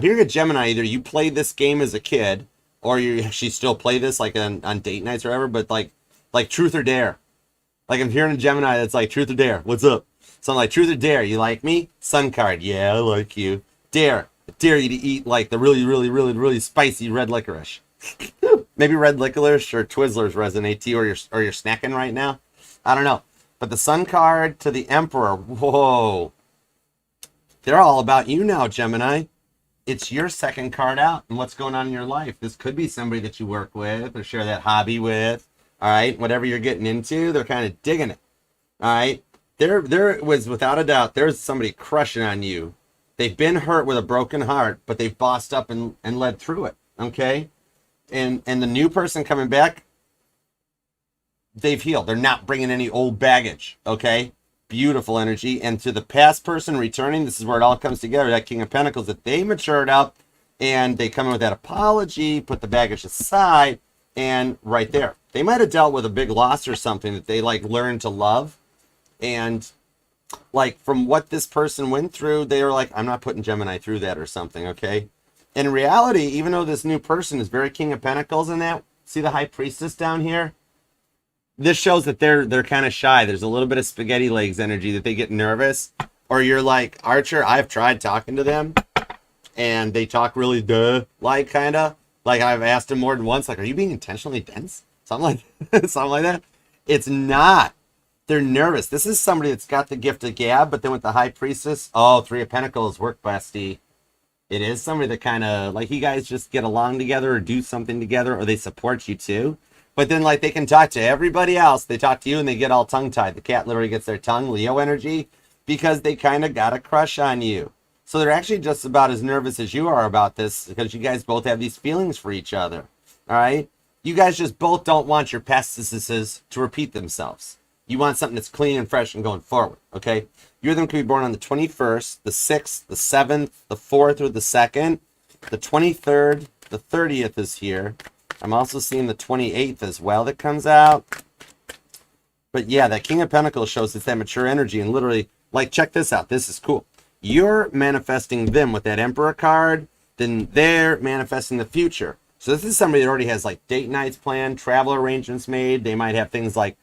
hearing a Gemini. Either you played this game as a kid, or you actually still play this like on date nights or whatever. But like Truth or Dare. Like I'm hearing a Gemini that's like Truth or Dare. What's up? So I'm like, Truth or Dare, you like me? Sun card, yeah, I like you. Dare, dare you to eat like the really, really, really, really spicy red licorice. Maybe red licorice or Twizzlers resonate to you, or you're snacking right now. I don't know. But the Sun card to the Emperor, whoa. They're all about you now, Gemini. It's your second card out and what's going on in your life. This could be somebody that you work with or share that hobby with. All right, whatever you're getting into, they're kind of digging it. All right. There was, without a doubt, there's somebody crushing on you. They've been hurt with a broken heart, but they've bossed up and led through it, okay? And the new person coming back, they've healed. They're not bringing any old baggage, okay? Beautiful energy. And to the past person returning, this is where it all comes together, that King of Pentacles, that they matured up, and they come in with that apology, put the baggage aside, and right there. They might have dealt with a big loss or something that they, like, learned to love. And like from what this person went through, they were like, I'm not putting Gemini through that or something, okay? In reality, even though this new person is very King of Pentacles in that, see the High Priestess down here? This shows that they're kind of shy. There's a little bit of spaghetti legs energy that they get nervous. Or you're like, Archer, I've tried talking to them and they talk really like kind of. Like I've asked them more than once, like, are you being intentionally dense? Something like that. It's not. They're nervous. This is somebody that's got the gift of gab, but then with the High Priestess, oh, 3 of Pentacles, work bestie. It is somebody that kind of, like, you guys just get along together or do something together, or they support you too. But then, like, they can talk to everybody else. They talk to you and they get all tongue-tied. The cat literally gets their tongue, Leo energy, because they kind of got a crush on you. So they're actually just about as nervous as you are about this, because you guys both have these feelings for each other. All right? You guys just both don't want your pesticides to repeat themselves. You want something that's clean and fresh and going forward, okay? You or them could be born on the 21st, the 6th, the 7th, the 4th, or the 2nd. The 23rd, the 30th is here. I'm also seeing the 28th as well that comes out. But yeah, that King of Pentacles shows it's that mature energy. And literally, like, check this out. This is cool. You're manifesting them with that Emperor card. Then they're manifesting the future. So this is somebody that already has like date nights planned, travel arrangements made. They might have things like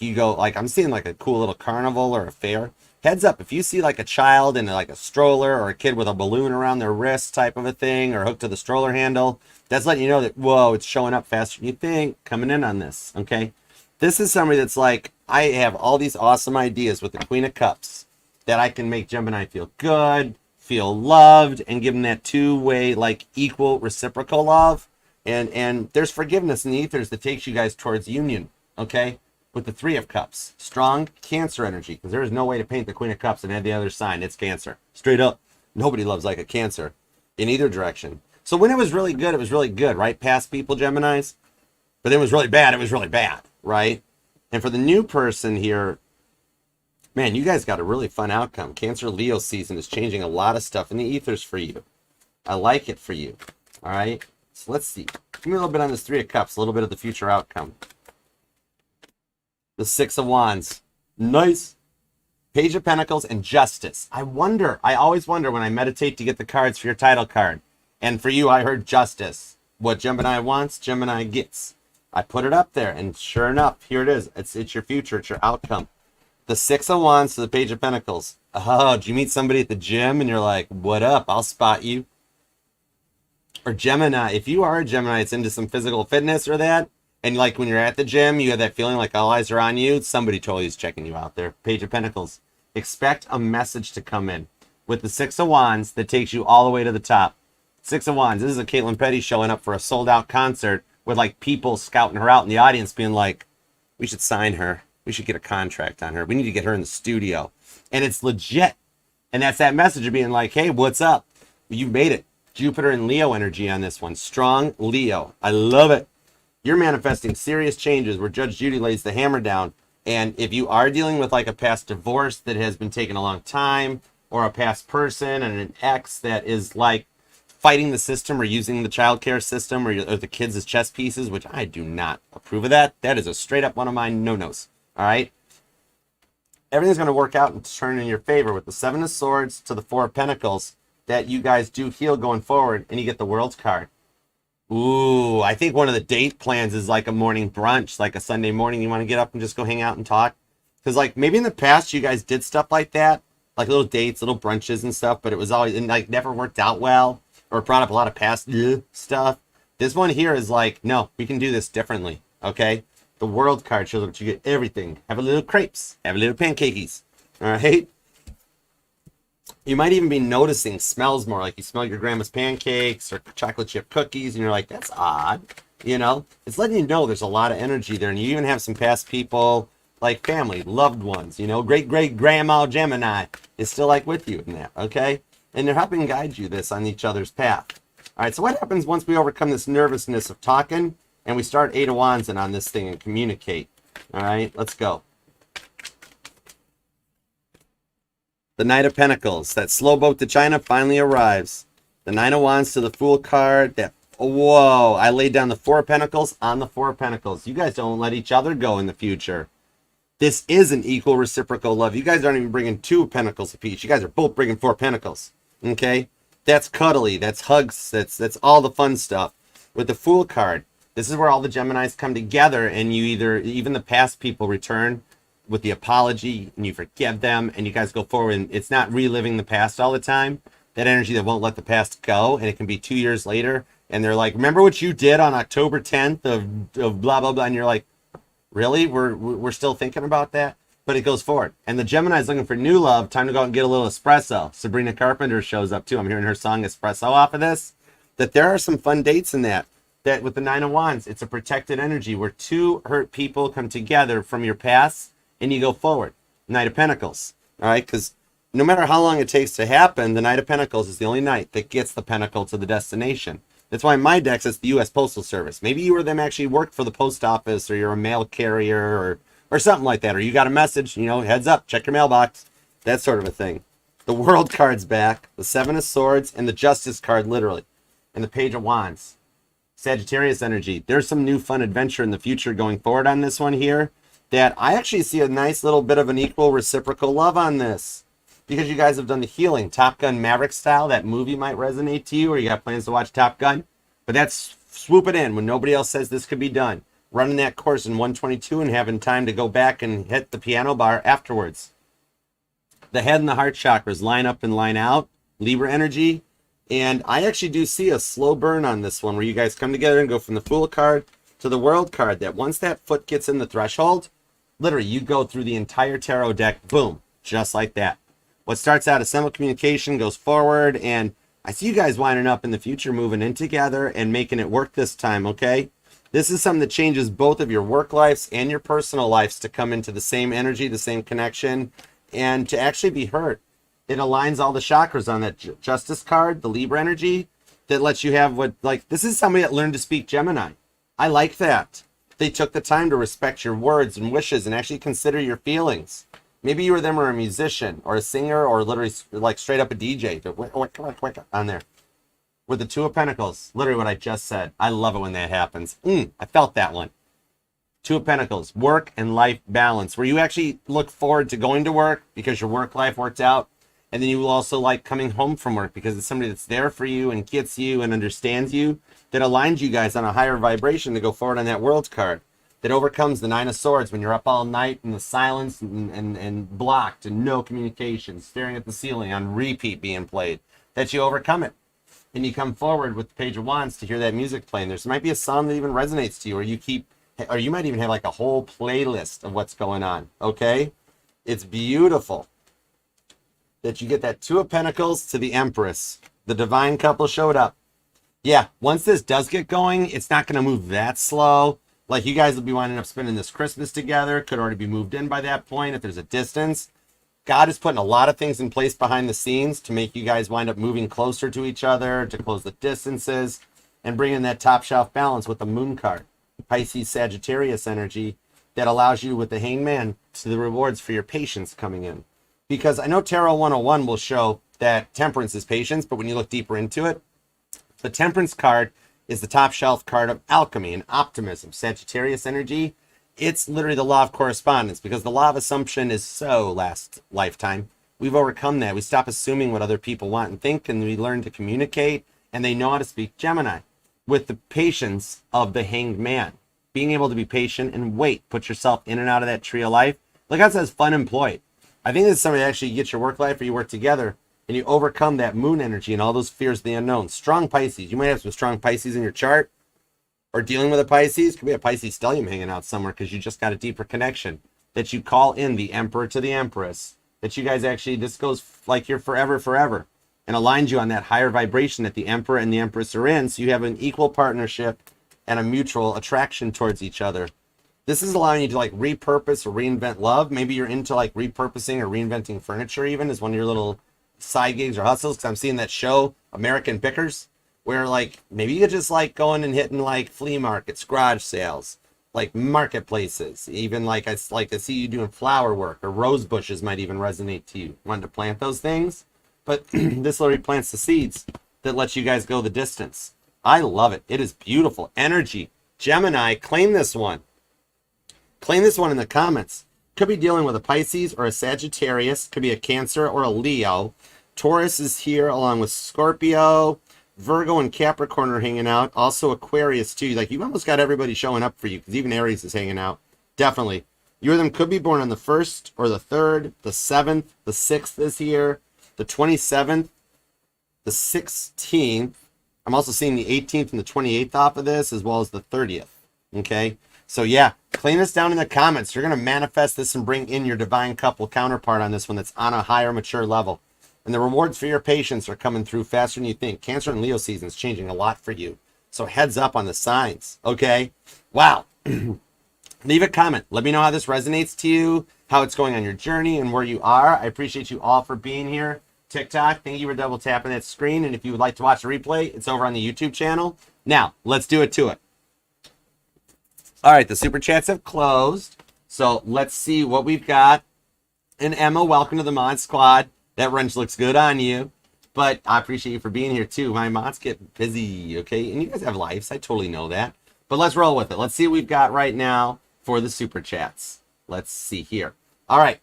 you go, like I'm seeing like a cool little carnival or a fair. Heads up, if you see like a child in like a stroller or a kid with a balloon around their wrist type of a thing or hooked to the stroller handle, that's letting you know that, whoa, it's showing up faster than you think, coming in on this, okay? This is somebody that's like, I have all these awesome ideas with the Queen of Cups that I can make Gemini feel good, feel loved, and give them that two-way, like equal reciprocal love. And there's forgiveness in the ethers that takes you guys towards union, okay? With the Three of Cups, strong Cancer energy, because there is no way to paint the Queen of Cups and have the other sign. It's Cancer. Straight up. Nobody loves like a Cancer in either direction. So when it was really good, right? Past people, Geminis. But then it was really bad, right? And for the new person here, man, you guys got a really fun outcome. Cancer Leo season is changing a lot of stuff in the ethers for you. I like it for you. All right? So let's see. Give me a little bit on this Three of Cups, a little bit of the future outcome. The Six of Wands. Nice. Page of Pentacles and Justice. I always wonder when I meditate to get the cards for your title card. And for you, I heard Justice. What Gemini wants, Gemini gets. I put it up there, and sure enough, here it is. It's your future. It's your outcome. The Six of Wands to the Page of Pentacles. Oh, did you meet somebody at the gym and you're like, what up? I'll spot you. Or Gemini. If you are a Gemini, it's into some physical fitness or that. And like when you're at the gym, you have that feeling like all eyes are on you. Somebody totally is checking you out there. Page of Pentacles. Expect a message to come in with the Six of Wands that takes you all the way to the top. Six of Wands. This is a Caitlin Petty showing up for a sold out concert with like people scouting her out in the audience being like, we should sign her. We should get a contract on her. We need to get her in the studio. And it's legit. And that's that message of being like, hey, what's up? You made it. Jupiter and Leo energy on this one. Strong Leo. I love it. You're manifesting serious changes where Judge Judy lays the hammer down. And if you are dealing with like a past divorce that has been taking a long time, or a past person and an ex that is like fighting the system or using the child care system or the kids as chess pieces, which I do not approve of that. That is a straight up one of my no-nos. All right. Everything's going to work out and turn in your favor with the Seven of Swords to the Four of Pentacles that you guys do heal going forward, and you get the World's card. Ooh, I think one of the date plans is like a morning brunch, like a Sunday morning. You want to get up and just go hang out and talk? Because like maybe in the past you guys did stuff like that, like little dates, little brunches and stuff, but it was always and like never worked out well or brought up a lot of past stuff. This one here is like, no, we can do this differently. Okay, the World card shows that you get everything. Have a little crepes, have a little pancakes. All right. You might even be noticing smells more, like you smell your grandma's pancakes or chocolate chip cookies, and you're like, that's odd. You know, it's letting you know there's a lot of energy there, and you even have some past people, like family, loved ones, you know, great-great-grandma Gemini is still like with you in that, okay? And they're helping guide you this on each other's path. All right, so what happens once we overcome this nervousness of talking and we start Eight of Wands in on this thing and communicate? All right, let's go. The Knight of Pentacles, that slow boat to China finally arrives. The Nine of Wands to the Fool card. That, whoa, I laid down the Four of Pentacles on the Four of Pentacles. You guys don't let each other go in the future. This is an equal reciprocal love. You guys aren't even bringing Two Pentacles apiece. You guys are both bringing Four Pentacles. Okay? That's cuddly. That's hugs. That's all the fun stuff. With the Fool card, this is where all the Geminis come together, and you even the past people return with the apology, and you forgive them, and you guys go forward, and it's not reliving the past all the time. That energy that won't let the past go, and it can be 2 years later, and they're like, remember what you did on October 10th of blah, blah, blah, and you're like, really? We're still thinking about that? But it goes forward. And the Gemini's looking for new love. Time to go out and get a little espresso. Sabrina Carpenter shows up, too. I'm hearing her song Espresso off of this. That there are some fun dates in that. That with the Nine of Wands, it's a protected energy where two hurt people come together from your past, and you go forward. Knight of Pentacles, all right? Because no matter how long it takes to happen, the Knight of Pentacles is the only knight that gets the pentacle to the destination. That's why in my decks, it's the U.S. Postal Service. Maybe you or them actually worked for the post office, or you're a mail carrier, or something like that. Or you got a message, you know, heads up, check your mailbox. That sort of a thing. The World card's back, the Seven of Swords, and the Justice card, literally. And the Page of Wands. Sagittarius energy. There's some new fun adventure in the future going forward on this one here. That I actually see a nice little bit of an equal reciprocal love on this. Because you guys have done the healing. Top Gun Maverick style, that movie might resonate to you, or you got plans to watch Top Gun. But that's swoop it in when nobody else says this could be done. Running that course in 122 and having time to go back and hit the piano bar afterwards. The head and the heart chakras line up and line out. Libra energy. And I actually do see a slow burn on this one where you guys come together and go from the Fool card to the World card. That once that foot gets in the threshold, literally you go through the entire tarot deck, boom, just like that. What starts out as simple communication goes forward, and I see you guys winding up in the future, moving in together and making it work this time, okay? This is something that changes both of your work lives and your personal lives to come into the same energy, the same connection, and to actually be heard. It aligns all the chakras on that Justice card, the Libra energy, that lets you have what, like, this is somebody that learned to speak Gemini. I like that. They took the time to respect your words and wishes and actually consider your feelings. Maybe you or them are a musician or a singer or literally like straight up a DJ. On there. With the Two of Pentacles, literally what I just said. I love it when that happens. I felt that one. Two of Pentacles, work and life balance, where you actually look forward to going to work because your work life worked out. And then you will also like coming home from work because it's somebody that's there for you and gets you and understands you, that aligns you guys on a higher vibration to go forward on that World card. That overcomes the Nine of Swords when you're up all night in the silence and blocked and no communication, staring at the ceiling on repeat being played. That you overcome it. And you come forward with the Page of Wands to hear that music playing. There might be a song that even resonates to you, or you might even have like a whole playlist of what's going on. Okay? It's beautiful that you get that Two of Pentacles to the Empress. The divine couple showed up. Yeah, once this does get going, it's not going to move that slow. Like, you guys will be winding up spending this Christmas together. Could already be moved in by that point if there's a distance. God is putting a lot of things in place behind the scenes to make you guys wind up moving closer to each other, to close the distances, and bring in that top shelf balance with the Moon card. Pisces Sagittarius energy that allows you with the Hangman to the rewards for your patience coming in. Because I know Tarot 101 will show that temperance is patience, but when you look deeper into it, the Temperance card is the top shelf card of alchemy and optimism. Sagittarius energy, it's literally the law of correspondence, because the law of assumption is so last lifetime. We've overcome that. We stop assuming what other people want and think, and we learn to communicate, and they know how to speak Gemini with the patience of the Hanged Man. Being able to be patient and wait, put yourself in and out of that tree of life. Like I says, fun employed. I think this is somebody that actually gets your work life or you work together and you overcome that moon energy and all those fears of the unknown. Strong Pisces. You might have some strong Pisces in your chart, or dealing with a Pisces. Could be a Pisces stellium hanging out somewhere because you just got a deeper connection. That you call in the Emperor to the Empress. That you guys actually, this goes like you're forever, and aligns you on that higher vibration that the Emperor and the Empress are in, so you have an equal partnership and a mutual attraction towards each other. This is allowing you to like repurpose or reinvent love. Maybe you're into like repurposing or reinventing furniture even as one of your little side gigs or hustles, because I'm seeing that show American Pickers, where like maybe you could just like going and hitting like flea markets, garage sales, like marketplaces, even like I see you doing flower work, or rose bushes might even resonate to you. Want to plant those things? But this literally plants the seeds that lets you guys go the distance. I love it. It is beautiful energy. Gemini, claim this one. Claim this one in the comments. Could be dealing with a Pisces or a Sagittarius. Could be a Cancer or a Leo. Taurus is here along with Scorpio. Virgo and Capricorn are hanging out. Also Aquarius too. Like, you've almost got everybody showing up for you, because even Aries is hanging out. Definitely. You or them could be born on the 1st or the 3rd, the 7th, the 6th this year, the 27th, the 16th. I'm also seeing the 18th and the 28th off of this, as well as the 30th. Okay? So yeah, claim this down in the comments. You're going to manifest this and bring in your divine couple counterpart on this one that's on a higher mature level. And the rewards for your patience are coming through faster than you think. Cancer and Leo season is changing a lot for you. So heads up on the signs. Okay? Wow. Leave a comment. Let me know how this resonates to you, how it's going on your journey, and where you are. I appreciate you all for being here. TikTok, thank you for double tapping that screen. And if you would like to watch the replay, it's over on the YouTube channel. Now, let's do it to it. All right, the super chats have closed. So let's see what we've got. And Emma, welcome to the Mod Squad. That wrench looks good on you. But I appreciate you for being here too. My mods get busy, okay? And you guys have lives. I totally know that. But let's roll with it. Let's see what we've got right now for the super chats. Let's see here. All right.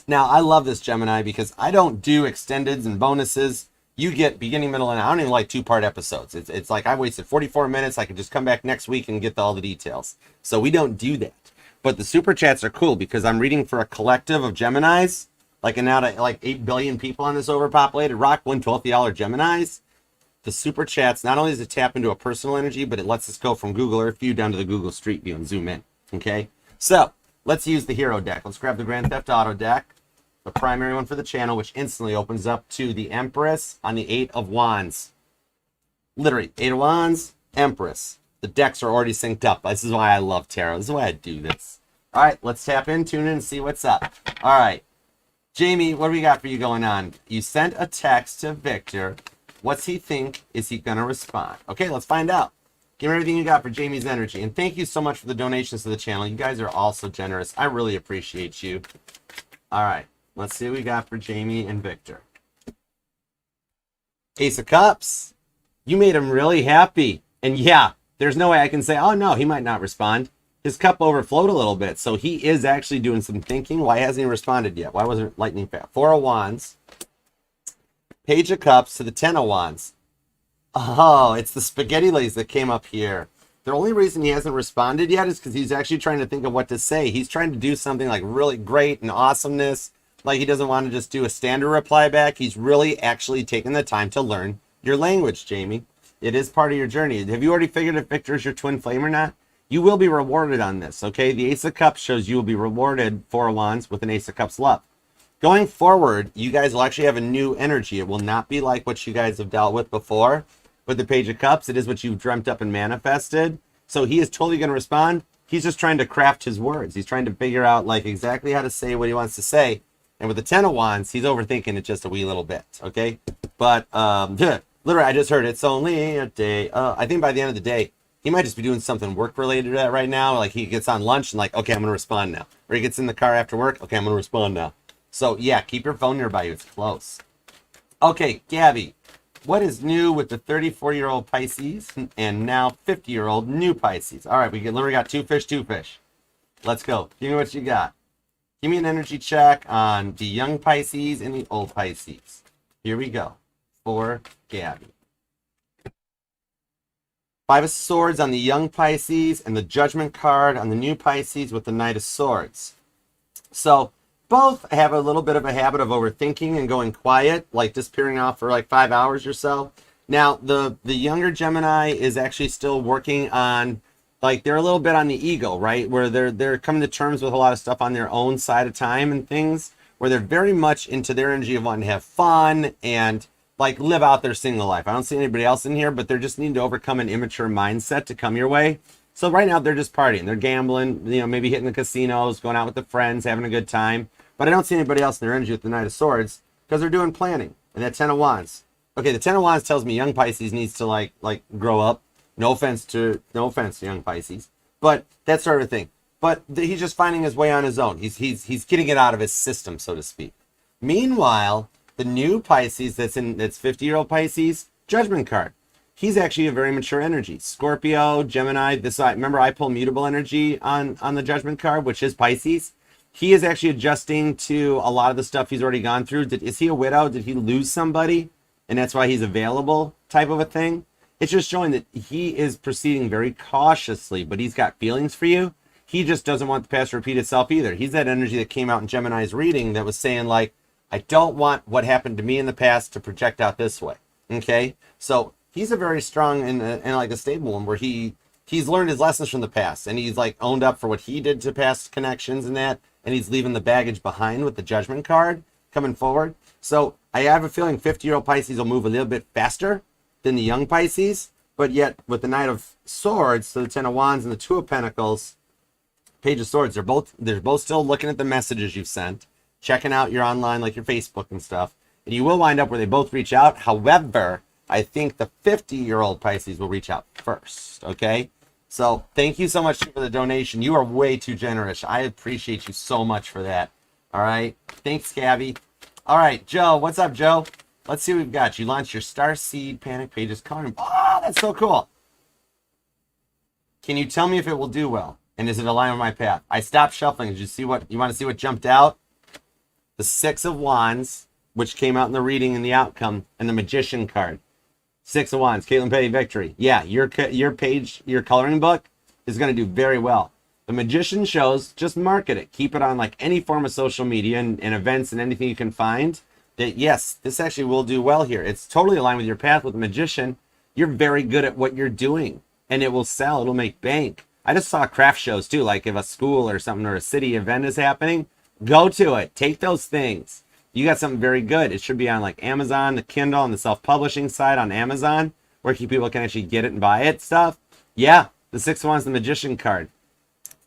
Now, I love this, Gemini, because I don't do extendeds and bonuses you get beginning, middle, and I don't even like 2-part episodes. It's like I wasted 44 minutes. I could just come back next week and get all the details. So we don't do that. But the super chats are cool because I'm reading for a collective of Geminis, like and now to like 8 billion people on this overpopulated rock, 1/12 of y'all are Geminis. The super chats, not only does it tap into a personal energy, but it lets us go from Google Earth View down to the Google Street View and zoom in. Okay? So let's use the hero deck. Let's grab the Grand Theft Auto deck, the primary one for the channel, which instantly opens up to the Empress on the 8 of Wands. Literally, 8 of Wands, Empress. The decks are already synced up. This is why I love tarot. This is why I do this. All right, let's tap in, tune in, and see what's up. All right. Jamie, what do we got for you going on? You sent a text to Victor. What's he think? Is he going to respond? Okay, let's find out. Give me everything you got for Jamie's energy. And thank you so much for the donations to the channel. You guys are all so generous. I really appreciate you. All right, let's see what we got for Jamie and Victor. Ace of Cups. You made him really happy. And yeah, there's no way I can say, oh no, he might not respond. His cup overflowed a little bit, so he is actually doing some thinking. Why hasn't he responded yet? Why wasn't lightning fast? 4 of Wands. Page of Cups to the 10 of Wands. Oh, it's the spaghetti legs that came up here. The only reason he hasn't responded yet is because he's actually trying to think of what to say. He's trying to do something like really great and awesomeness. Like he doesn't want to just do a standard reply back. He's really actually taking the time to learn your language, Jamie. It is part of your journey. Have you already figured if Victor is your twin flame or not? You will be rewarded on this, okay? The Ace of Cups shows you will be rewarded 4 of Wands with an Ace of Cups love. Going forward, you guys will actually have a new energy. It will not be like what you guys have dealt with before. With the Page of Cups, it is what you've dreamt up and manifested. So he is totally going to respond. He's just trying to craft his words. He's trying to figure out like exactly how to say what he wants to say. And with the 10 of Wands, he's overthinking it just a wee little bit, okay? But literally, I just heard it's only a day. I think by the end of the day, he might just be doing something work-related to that right now. Like he gets on lunch and like, okay, I'm going to respond now. Or he gets in the car after work. Okay, I'm going to respond now. So yeah, keep your phone nearby you. It's close. Okay, Gabby, what is new with the 34-year-old Pisces and now 50-year-old new Pisces? All right, we literally got two fish. Let's go. Give me what you got. Give me an energy check on the young Pisces and the old Pisces. Here we go. For Gabby. 5 of Swords on the young Pisces and the Judgment card on the new Pisces with the Knight of Swords. So both have a little bit of a habit of overthinking and going quiet, like disappearing off for like 5 hours or so. Now, the younger Gemini is actually still working on, like, they're a little bit on the ego, right? Where they're coming to terms with a lot of stuff on their own side of time and things, where they're very much into their energy of wanting to have fun and, like, live out their single life. I don't see anybody else in here, but they're just needing to overcome an immature mindset to come your way. So right now, they're just partying. They're gambling, you know, maybe hitting the casinos, going out with the friends, having a good time. But I don't see anybody else in their energy with the Knight of Swords because they're doing planning. And that 10 of Wands. Okay, the 10 of Wands tells me young Pisces needs to like grow up. No offense to young Pisces, but that sort of thing. But he's just finding his way on his own. He's getting it out of his system, so to speak. Meanwhile, the new Pisces that's 50-year-old Pisces, Judgment card. He's actually a very mature energy. Scorpio, Gemini. Remember I pull mutable energy on the Judgment card, which is Pisces. He is actually adjusting to a lot of the stuff he's already gone through. Is he a widow? Did he lose somebody? And that's why he's available type of a thing. It's just showing that he is proceeding very cautiously, but he's got feelings for you. He just doesn't want the past to repeat itself either. He's that energy that came out in Gemini's reading that was saying like, I don't want what happened to me in the past to project out this way. Okay? So he's a very strong and like a stable one where he's learned his lessons from the past and he's like owned up for what he did to past connections and that. And he's leaving the baggage behind with the Judgment card coming forward. So I have a feeling 50-year-old Pisces will move a little bit faster than the young Pisces. But yet with the Knight of Swords, so the 10 of Wands and the 2 of Pentacles, Page of Swords, they're both still looking at the messages you've sent, checking out your online, like your Facebook and stuff. And you will wind up where they both reach out. However, I think the 50-year-old Pisces will reach out first, okay? So thank you so much for the donation. You are way too generous. I appreciate you so much for that. All right. Thanks, Gabby. All right, Joe. What's up, Joe? Let's see what we've got. You launched your Starseed Panic Pages card. Oh, that's so cool. Can you tell me if it will do well? And is it aligned with my path? I stopped shuffling. Did you see what you want to see what jumped out? The 6 of Wands which came out in the reading and the outcome, and the Magician card. Six of Wands, Caitlin Petty Victory. Yeah, your page, your coloring book is going to do very well. The Magician shows, just market it. Keep it on like any form of social media and events and anything you can find. That yes, this actually will do well here. It's totally aligned with your path with the Magician. You're very good at what you're doing, and it will sell. It'll make bank. I just saw craft shows too, like if a school or something or a city event is happening, go to it. Take those things. You got something very good. It should be on like Amazon, the Kindle, and the self-publishing side on Amazon, where people can actually get it and buy it stuff. Yeah, the Six of Wands, the Magician card.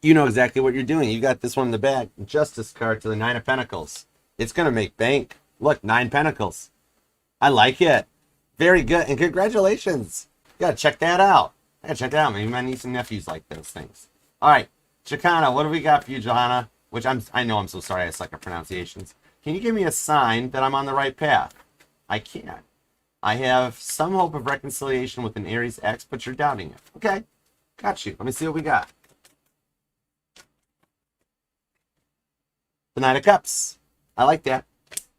You know exactly what you're doing. You got this one in the bag. Justice card to the Nine of Pentacles. It's going to make bank. Look, 9 Pentacles. I like it. Very good. And congratulations. You got to check that out. I got to check that out. Maybe my niece and nephews like those things. All right. Chicana, what do we got for you, Johanna? Which I know I'm so sorry. I suck at pronunciations. Can you give me a sign that I'm on the right path? I can't. I have some hope of reconciliation with an Aries ex, but you're doubting it. Okay. Got you. Let me see what we got. The Knight of Cups. I like that.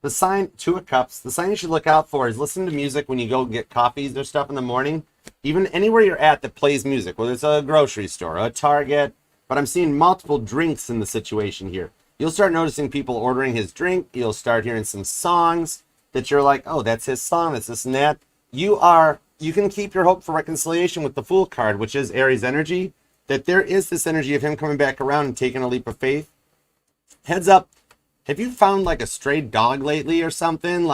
The sign, Two of Cups. The sign you should look out for is listen to music when you go get coffees or stuff in the morning. Even anywhere you're at that plays music, whether it's a grocery store, a Target. But I'm seeing multiple drinks in the situation here. You'll start noticing people ordering his drink. You'll start hearing some songs that you're like, oh, that's his song, that's this and that. You can keep your hope for reconciliation with the Fool card, which is Aries energy, that there is this energy of him coming back around and taking a leap of faith. Heads up, have you found like a stray dog lately or something?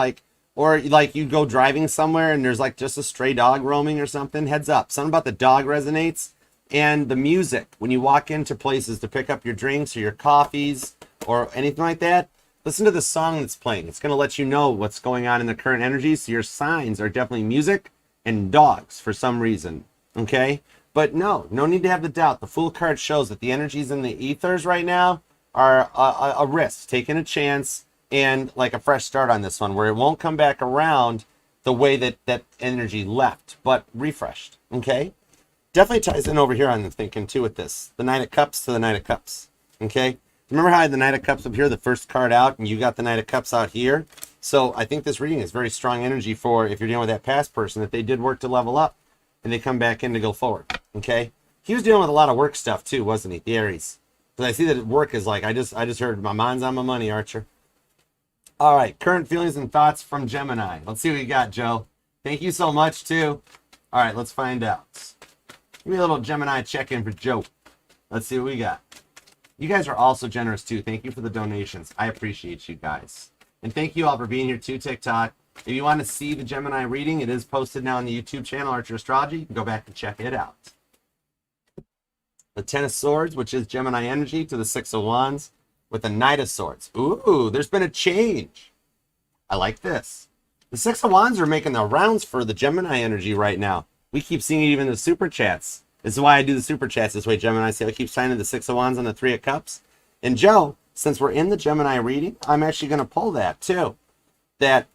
Or you go driving somewhere and there's like just a stray dog roaming or something? Heads up, something about the dog resonates. And the music, when you walk into places to pick up your drinks or your coffees or anything like that, listen to the song that's playing. It's going to let you know what's going on in the current energy. So your signs are definitely music and dogs for some reason. Okay? But no need to have the doubt. The Fool card shows that the energies in the ethers right now are a risk, taking a chance and like a fresh start on this one, where it won't come back around the way that energy left, but refreshed. Okay? Definitely ties in over here on the thinking too with this. The Knight of Cups to the Knight of Cups. Okay? Remember how I had the Knight of Cups up here, the first card out, and you got the Knight of Cups out here? So I think this reading is very strong energy for if you're dealing with that past person, that they did work to level up and they come back in to go forward. Okay? He was dealing with a lot of work stuff too, wasn't he? The Aries. Because I see that work is like, I just heard my mind's on my money, Archer. All right, current feelings and thoughts from Gemini. Let's see what you got, Joe. Thank you so much too. All right, let's find out. Give me a little Gemini check-in for Joe. Let's see what we got. You guys are also generous too. Thank you for the donations. I appreciate you guys. And thank you all for being here too, TikTok. If you want to see the Gemini reading, it is posted now on the YouTube channel, Archer Astrology. You can go back and check it out. The Ten of Swords, which is Gemini energy, to the Six of Wands with the Knight of Swords. Ooh, there's been a change. I like this. The Six of Wands are making the rounds for the Gemini energy right now. We keep seeing it even in the super chats. This is why I do the super chats this way, Gemini. See, I keep signing the Six of Wands on the Three of Cups. And Joe, since we're in the Gemini reading, I'm actually going to pull that too. That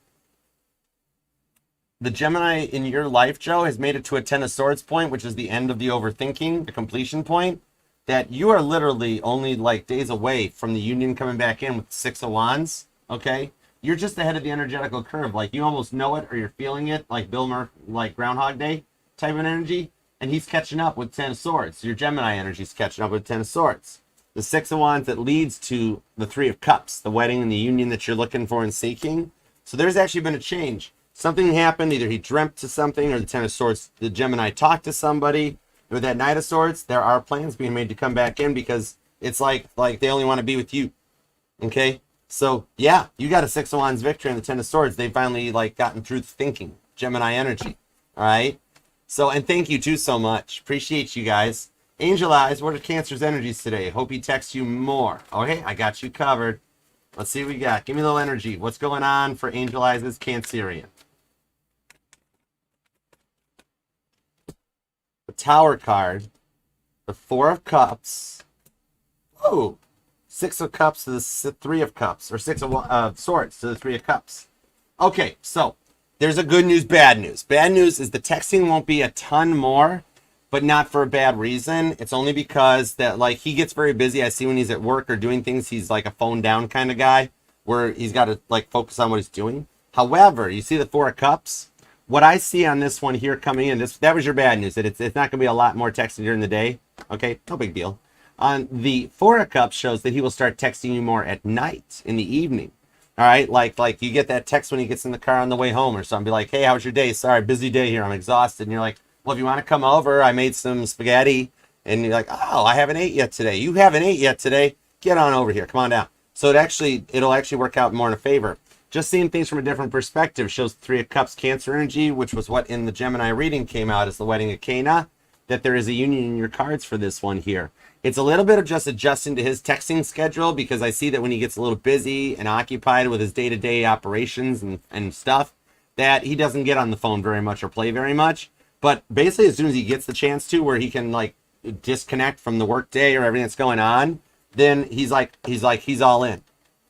the Gemini in your life, Joe, has made it to a Ten of Swords point, which is the end of the overthinking, the completion point. That you are literally only like days away from the union coming back in with the Six of Wands. Okay? You're just ahead of the energetical curve. Like you almost know it or you're feeling it, like Bill Murphy, like Groundhog Day type of energy. And he's catching up with Ten of Swords. Your Gemini energy is catching up with Ten of Swords. The Six of Wands that leads to the Three of Cups, the wedding and the union that you're looking for and seeking. So there's actually been a change. Something happened. Either he dreamt to something or the Ten of Swords, the Gemini talked to somebody. With that Knight of Swords, there are plans being made to come back in because it's like they only want to be with you. Okay? So, yeah, you got a Six of Wands victory on the Ten of Swords. They finally gotten through thinking. Gemini energy. All right? So, and thank you too so much. Appreciate you guys. Angel Eyes, what are Cancer's energies today? Hope he texts you more. Okay, I got you covered. Let's see what we got. Give me a little energy. What's going on for Angel Eyes' Cancerian? The Tower card. The Four of Cups. Oh, Six of Cups to the Three of Cups. Or Six of Swords to the Three of Cups. Okay, so there's a good news, bad news. Bad news is the texting won't be a ton more, but not for a bad reason. It's only because that he gets very busy. I see when he's at work or doing things, he's like a phone down kind of guy. where he's got to like focus on what he's doing. However, you see the Four of Cups? What I see on this one here coming in, that was your bad news, that it's not going to be a lot more texting during the day. Okay, no big deal. On the Four of Cups shows that he will start texting you more at night, in the evening. All right, like you get that text when he gets in the car on the way home or something. Be like, hey, how was your day? Sorry, busy day here. I'm exhausted. And you're like, well, if you want to come over, I made some spaghetti. And you're like, oh, I haven't ate yet today. You haven't ate yet today. Get on over here. Come on down. So it'll actually work out more in a favor. Just seeing things from a different perspective shows Three of Cups Cancer energy, which was what in the Gemini reading came out as the wedding of Cana, that there is a union in your cards for this one here. It's a little bit of just adjusting to his texting schedule, because I see that when he gets a little busy and occupied with his day-to-day operations and stuff, that he doesn't get on the phone very much or play very much. But basically, as soon as he gets the chance to, where he can like disconnect from the work day or everything that's going on, then he's all in.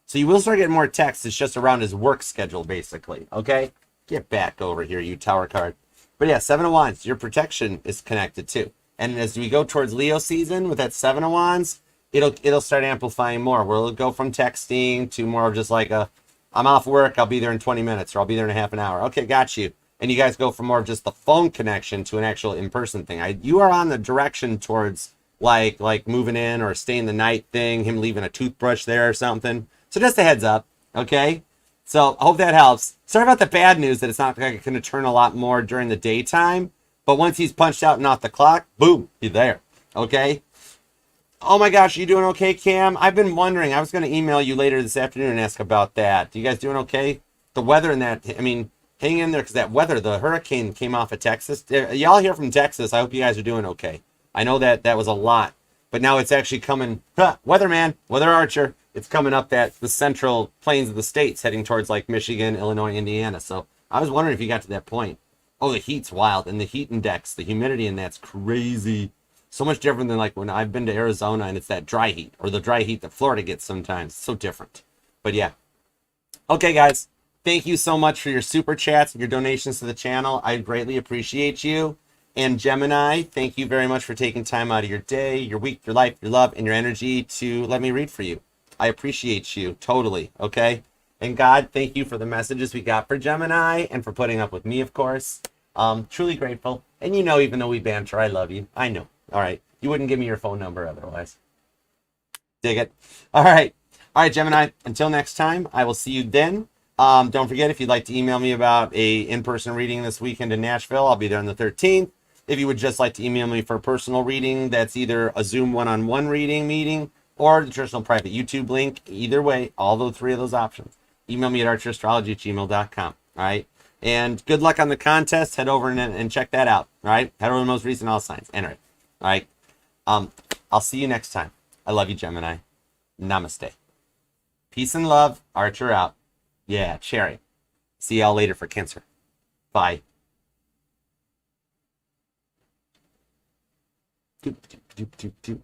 So you will start getting more texts. It's just around his work schedule, basically. Okay? Get back over here, you Tower card. But yeah, Seven of Wands, your protection is connected too. And as we go towards Leo season with that Seven of Wands, it'll start amplifying more. Where it'll go from texting to more of just like I'm off work, I'll be there in 20 minutes, or I'll be there in a half an hour. Okay, got you. And you guys go from more of just the phone connection to an actual in-person thing. You are on the direction towards like moving in or staying the night thing, him leaving a toothbrush there or something. So just a heads up, okay? So I hope that helps. Sorry about the bad news that it's not going to turn a lot more during the daytime. But once he's punched out and off the clock, boom, he's there, okay? Oh my gosh, you doing okay, Cam? I've been wondering. I was going to email you later this afternoon and ask about that. You guys doing okay? The weather in that, I mean, hang in there, because that weather, the hurricane came off of Texas. Y'all here from Texas, I hope you guys are doing okay. I know that was a lot, but now it's actually coming. Weatherman, Weather Archer, it's coming up the central plains of the states, heading towards like Michigan, Illinois, Indiana. So I was wondering if you got to that point. Oh, the heat's wild, and the heat index, the humidity in that's crazy. So much different than like when I've been to Arizona and it's that dry heat, or the dry heat that Florida gets sometimes. It's so different. But yeah. Okay, guys. Thank you so much for your super chats and your donations to the channel. I greatly appreciate you. And Gemini, thank you very much for taking time out of your day, your week, your life, your love, and your energy to let me read for you. I appreciate you totally, okay? And God, thank you for the messages we got for Gemini and for putting up with me, of course. Truly grateful. And you know, even though we banter, I love you. I know. All right. You wouldn't give me your phone number otherwise. Dig it. All right. All right, Gemini. Until next time, I will see you then. Don't forget, if you'd like to email me about a in-person reading this weekend in Nashville, I'll be there on the 13th. If you would just like to email me for a personal reading, that's either a Zoom one-on-one reading meeting or the traditional private YouTube link. Either way, all those three of those options. Email me at archerastrology@gmail.com. All right. And good luck on the contest. Head over and check that out. All right. Head over to the most recent all signs. Enter it. All right. I'll see you next time. I love you, Gemini. Namaste. Peace and love. Archer out. Yeah, Cherry. See y'all later for Cancer. Bye. Doop, doop, doop, doop, doop.